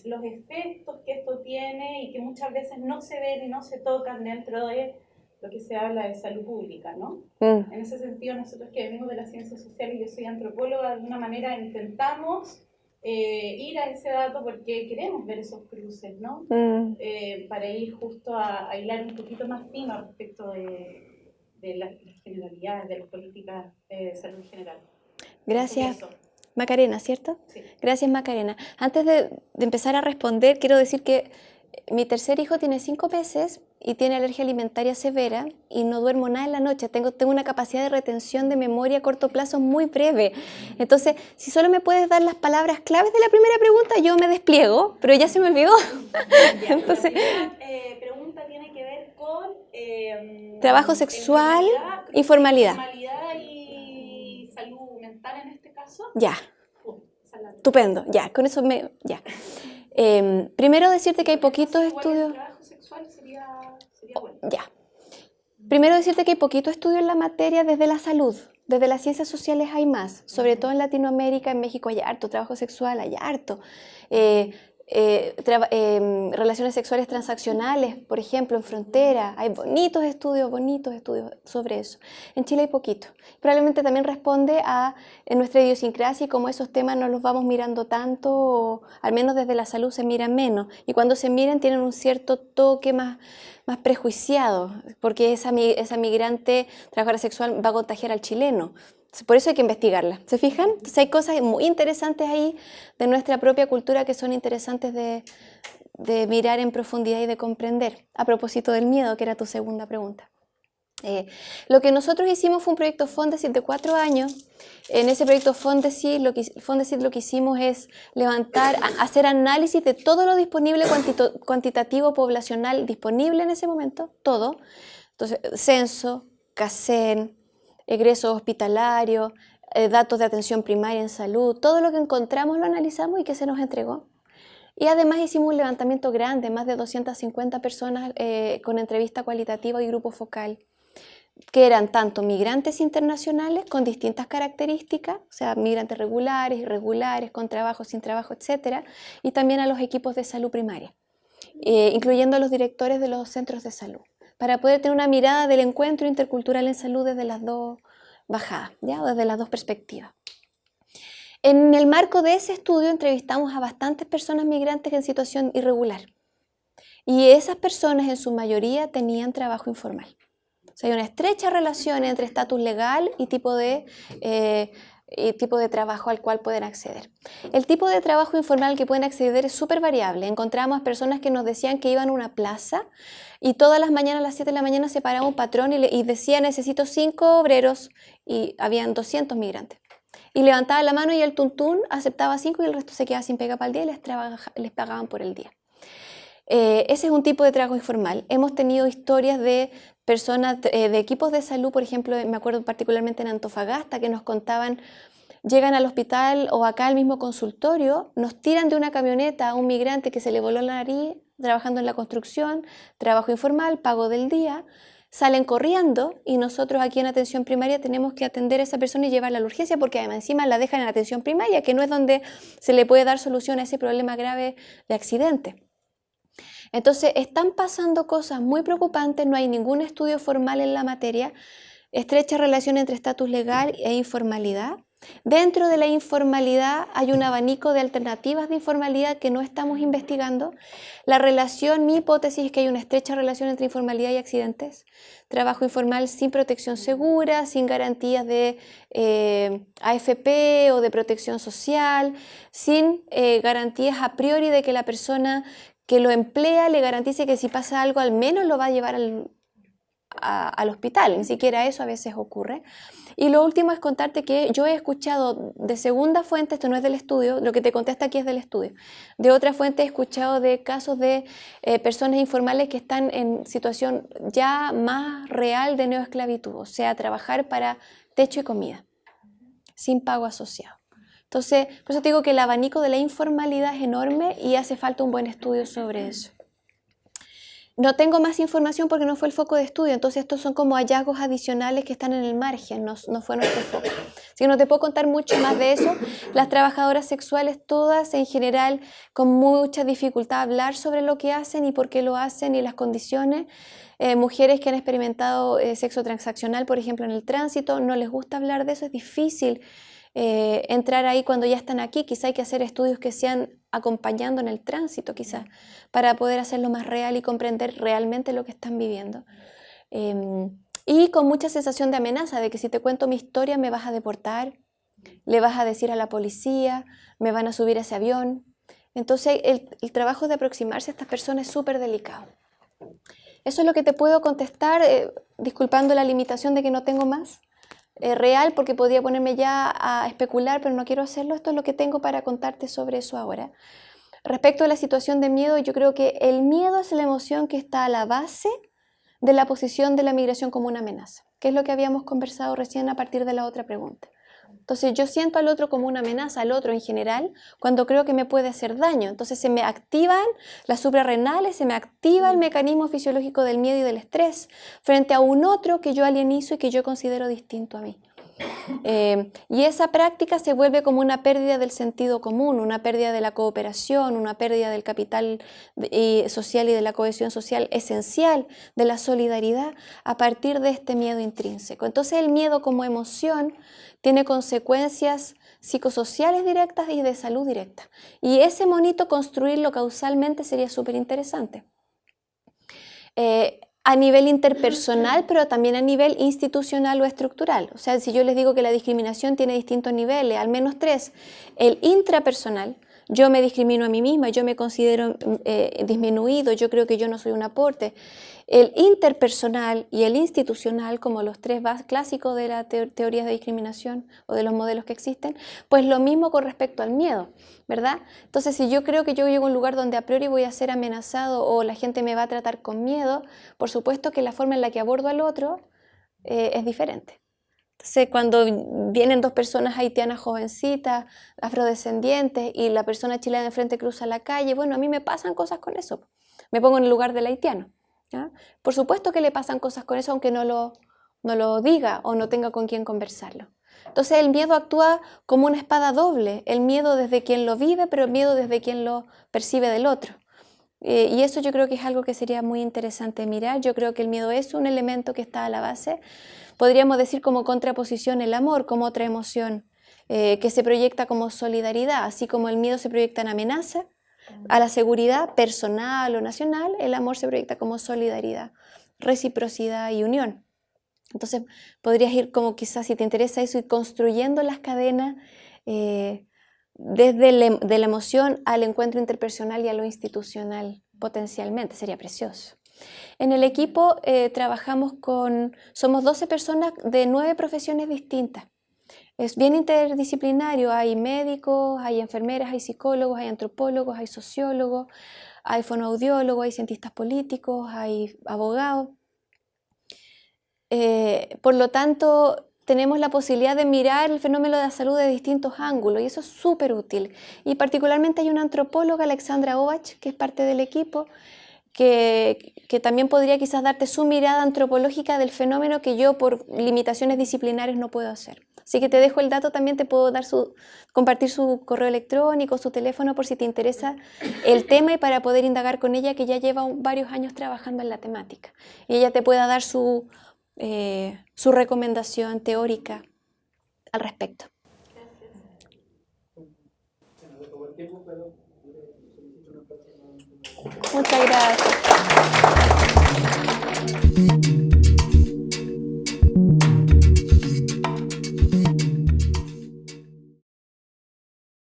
los efectos que esto tiene y que muchas veces no se ven y no se tocan dentro de lo que se habla de salud pública, ¿no? En ese sentido, nosotros que venimos de las ciencias sociales, yo soy antropóloga, de alguna manera intentamos ir a ese dato porque queremos ver esos cruces, ¿no? Para ir justo a hilar un poquito más fino respecto de las generalidades, de las políticas de salud en general. Gracias. Macarena, ¿cierto? Sí. Gracias, Macarena. Antes de empezar a responder, quiero decir que mi tercer hijo tiene 5 meses y tiene alergia alimentaria severa y no duermo nada en la noche. Tengo una capacidad de retención de memoria a corto plazo muy breve. Entonces, si solo me puedes dar las palabras claves de la primera pregunta, yo me despliego, pero ya se me olvidó. Ya, Entonces, la primera pregunta tiene que ver con trabajo sexual y formalidad. Formalidad y salud mental en este caso. Ya, Esa es la estupendo, ya, con eso ya. Primero decirte que hay poquitos igual el estudios. trabajo sexual sería bueno. Ya. Primero decirte que hay poquito estudio en la materia desde la salud. Desde las ciencias sociales hay más, sobre todo en Latinoamérica, en México hay harto, trabajo sexual hay harto. Relaciones sexuales transaccionales, por ejemplo, en frontera, hay bonitos estudios sobre eso. En Chile hay poquito. Probablemente también responde a nuestra idiosincrasia y como esos temas no los vamos mirando tanto, o al menos desde la salud se miran menos. Y cuando se miran tienen un cierto toque más prejuiciado, porque esa migrante trabajadora sexual va a contagiar al chileno. Por eso hay que investigarla. ¿Se fijan? Entonces hay cosas muy interesantes ahí de nuestra propia cultura que son interesantes de mirar en profundidad y de comprender. A propósito del miedo, que era tu segunda pregunta. Lo que nosotros hicimos fue un proyecto Fondesit de 4 años. En ese proyecto Fondesit lo que hicimos es hacer análisis de todo lo disponible cuantitativo poblacional disponible en ese momento, todo. Entonces, censo, CACEN, egresos hospitalarios, datos de atención primaria en salud, todo lo que encontramos lo analizamos y que se nos entregó. Y además hicimos un levantamiento grande, más de 250 personas con entrevista cualitativa y grupo focal, que eran tanto migrantes internacionales con distintas características, o sea, migrantes regulares, irregulares, con trabajo, sin trabajo, etc. Y también a los equipos de salud primaria, incluyendo a los directores de los centros de salud, para poder tener una mirada del encuentro intercultural en salud desde las dos bajadas, ¿ya? O desde las dos perspectivas. En el marco de ese estudio entrevistamos a bastantes personas migrantes en situación irregular y esas personas en su mayoría tenían trabajo informal. O sea, hay una estrecha relación entre estatus legal y tipo de trabajo al cual pueden acceder. El tipo de trabajo informal al que pueden acceder es súper variable. Encontramos personas que nos decían que iban a una plaza y todas las mañanas a las 7 de la mañana se paraba un patrón y decía necesito 5 obreros y habían 200 migrantes. Y levantaba la mano y el tuntún aceptaba 5 y el resto se quedaba sin pega para el día y les pagaban por el día. Ese es un tipo de trabajo informal. Hemos tenido historias de personas, de equipos de salud, por ejemplo, me acuerdo particularmente en Antofagasta, que nos contaban, llegan al hospital o acá al mismo consultorio, nos tiran de una camioneta a un migrante que se le voló la nariz, trabajando en la construcción, trabajo informal, pago del día, salen corriendo y nosotros aquí en atención primaria tenemos que atender a esa persona y llevarla a la urgencia porque además encima la dejan en atención primaria, que no es donde se le puede dar solución a ese problema grave de accidente. Entonces están pasando cosas muy preocupantes, no hay ningún estudio formal en la materia, estrecha relación entre estatus legal e informalidad. Dentro de la informalidad hay un abanico de alternativas de informalidad que no estamos investigando. La relación, mi hipótesis es que hay una estrecha relación entre informalidad y accidentes. Trabajo informal sin protección segura, sin garantías de AFP o de protección social, sin garantías a priori de que la persona que lo emplea le garantice que si pasa algo al menos lo va a llevar al hospital. Ni siquiera eso a veces ocurre. Y lo último es contarte que yo he escuchado de segunda fuente, esto no es del estudio, lo que te conté hasta aquí es del estudio, de otra fuente he escuchado de casos de personas informales que están en situación ya más real de neoesclavitud, o sea, trabajar para techo y comida, sin pago asociado. Entonces, por eso te digo que el abanico de la informalidad es enorme y hace falta un buen estudio sobre eso. No tengo más información porque no fue el foco de estudio, entonces estos son como hallazgos adicionales que están en el margen, no fue nuestro foco. Así que no te puedo contar mucho más de eso. Las trabajadoras sexuales todas en general con mucha dificultad a hablar sobre lo que hacen y por qué lo hacen y las condiciones. Mujeres que han experimentado sexo transaccional, por ejemplo, en el tránsito, no les gusta hablar de eso, es difícil entrar ahí cuando ya están aquí. Quizá hay que hacer estudios que sean acompañando en el tránsito, quizás, para poder hacerlo más real y comprender realmente lo que están viviendo. Y con mucha sensación de amenaza, de que si te cuento mi historia me vas a deportar, le vas a decir a la policía, me van a subir a ese avión. Entonces el trabajo de aproximarse a estas personas es súper delicado. Eso es lo que te puedo contestar, disculpando la limitación de que no tengo más real, porque podría ponerme ya a especular, pero no quiero hacerlo. Esto es lo que tengo para contarte sobre eso ahora. Respecto a la situación de miedo, yo creo que el miedo es la emoción que está a la base de la posición de la migración como una amenaza, que es lo que habíamos conversado recién a partir de la otra pregunta. Entonces yo siento al otro como una amenaza, al otro en general, cuando creo que me puede hacer daño. Entonces se me activan las suprarrenales, se me activa el mecanismo fisiológico del miedo y del estrés frente a un otro que yo alienizo y que yo considero distinto a mí. Y esa práctica se vuelve como una pérdida del sentido común, una pérdida de la cooperación, una pérdida del capital social y de la cohesión social esencial, de la solidaridad, a partir de este miedo intrínseco. Entonces el miedo como emoción tiene consecuencias psicosociales directas y de salud directa. Y ese monito, construirlo causalmente sería súper interesante. A nivel interpersonal, pero también a nivel institucional o estructural. O sea, si yo les digo que la discriminación tiene distintos niveles, al menos 3. El intrapersonal, yo me discrimino a mí misma, yo me considero disminuido, yo creo que yo no soy un aporte. El interpersonal y el institucional, como los 3 clásicos de la teorías de discriminación o de los modelos que existen, pues lo mismo con respecto al miedo, ¿verdad? Entonces, si yo creo que yo llego a un lugar donde a priori voy a ser amenazado o la gente me va a tratar con miedo, por supuesto que la forma en la que abordo al otro es diferente. Entonces, cuando vienen 2 personas haitianas jovencitas, afrodescendientes, y la persona chilena de enfrente cruza la calle, bueno, a mí me pasan cosas con eso. Me pongo en el lugar del haitiano, ¿ya? Por supuesto que le pasan cosas con eso, aunque no lo diga o no tenga con quién conversarlo. Entonces el miedo actúa como una espada doble, el miedo desde quien lo vive, pero el miedo desde quien lo percibe del otro. Y eso yo creo que es algo que sería muy interesante mirar. Yo creo que el miedo es un elemento que está a la base. Podríamos decir como contraposición el amor, como otra emoción que se proyecta como solidaridad, así como el miedo se proyecta en amenaza, a la seguridad personal o nacional, el amor se proyecta como solidaridad, reciprocidad y unión. Entonces podrías ir como quizás, si te interesa eso, ir construyendo las cadenas desde de la emoción al encuentro interpersonal y a lo institucional potencialmente, sería precioso. En el equipo somos 12 personas de 9 profesiones distintas. Es bien interdisciplinario, hay médicos, hay enfermeras, hay psicólogos, hay antropólogos, hay sociólogos, hay fonoaudiólogos, hay cientistas políticos, hay abogados. Por lo tanto, tenemos la posibilidad de mirar el fenómeno de la salud de distintos ángulos y eso es súper útil. Y particularmente hay una antropóloga, Alexandra Ovach, que es parte del equipo, que también podría quizás darte su mirada antropológica del fenómeno que yo por limitaciones disciplinares no puedo hacer. Así que te dejo el dato, también te puedo compartir su correo electrónico, su teléfono por si te interesa el tema y para poder indagar con ella, que ya lleva varios años trabajando en la temática. Y ella te pueda dar su recomendación teórica al respecto. Muchas gracias.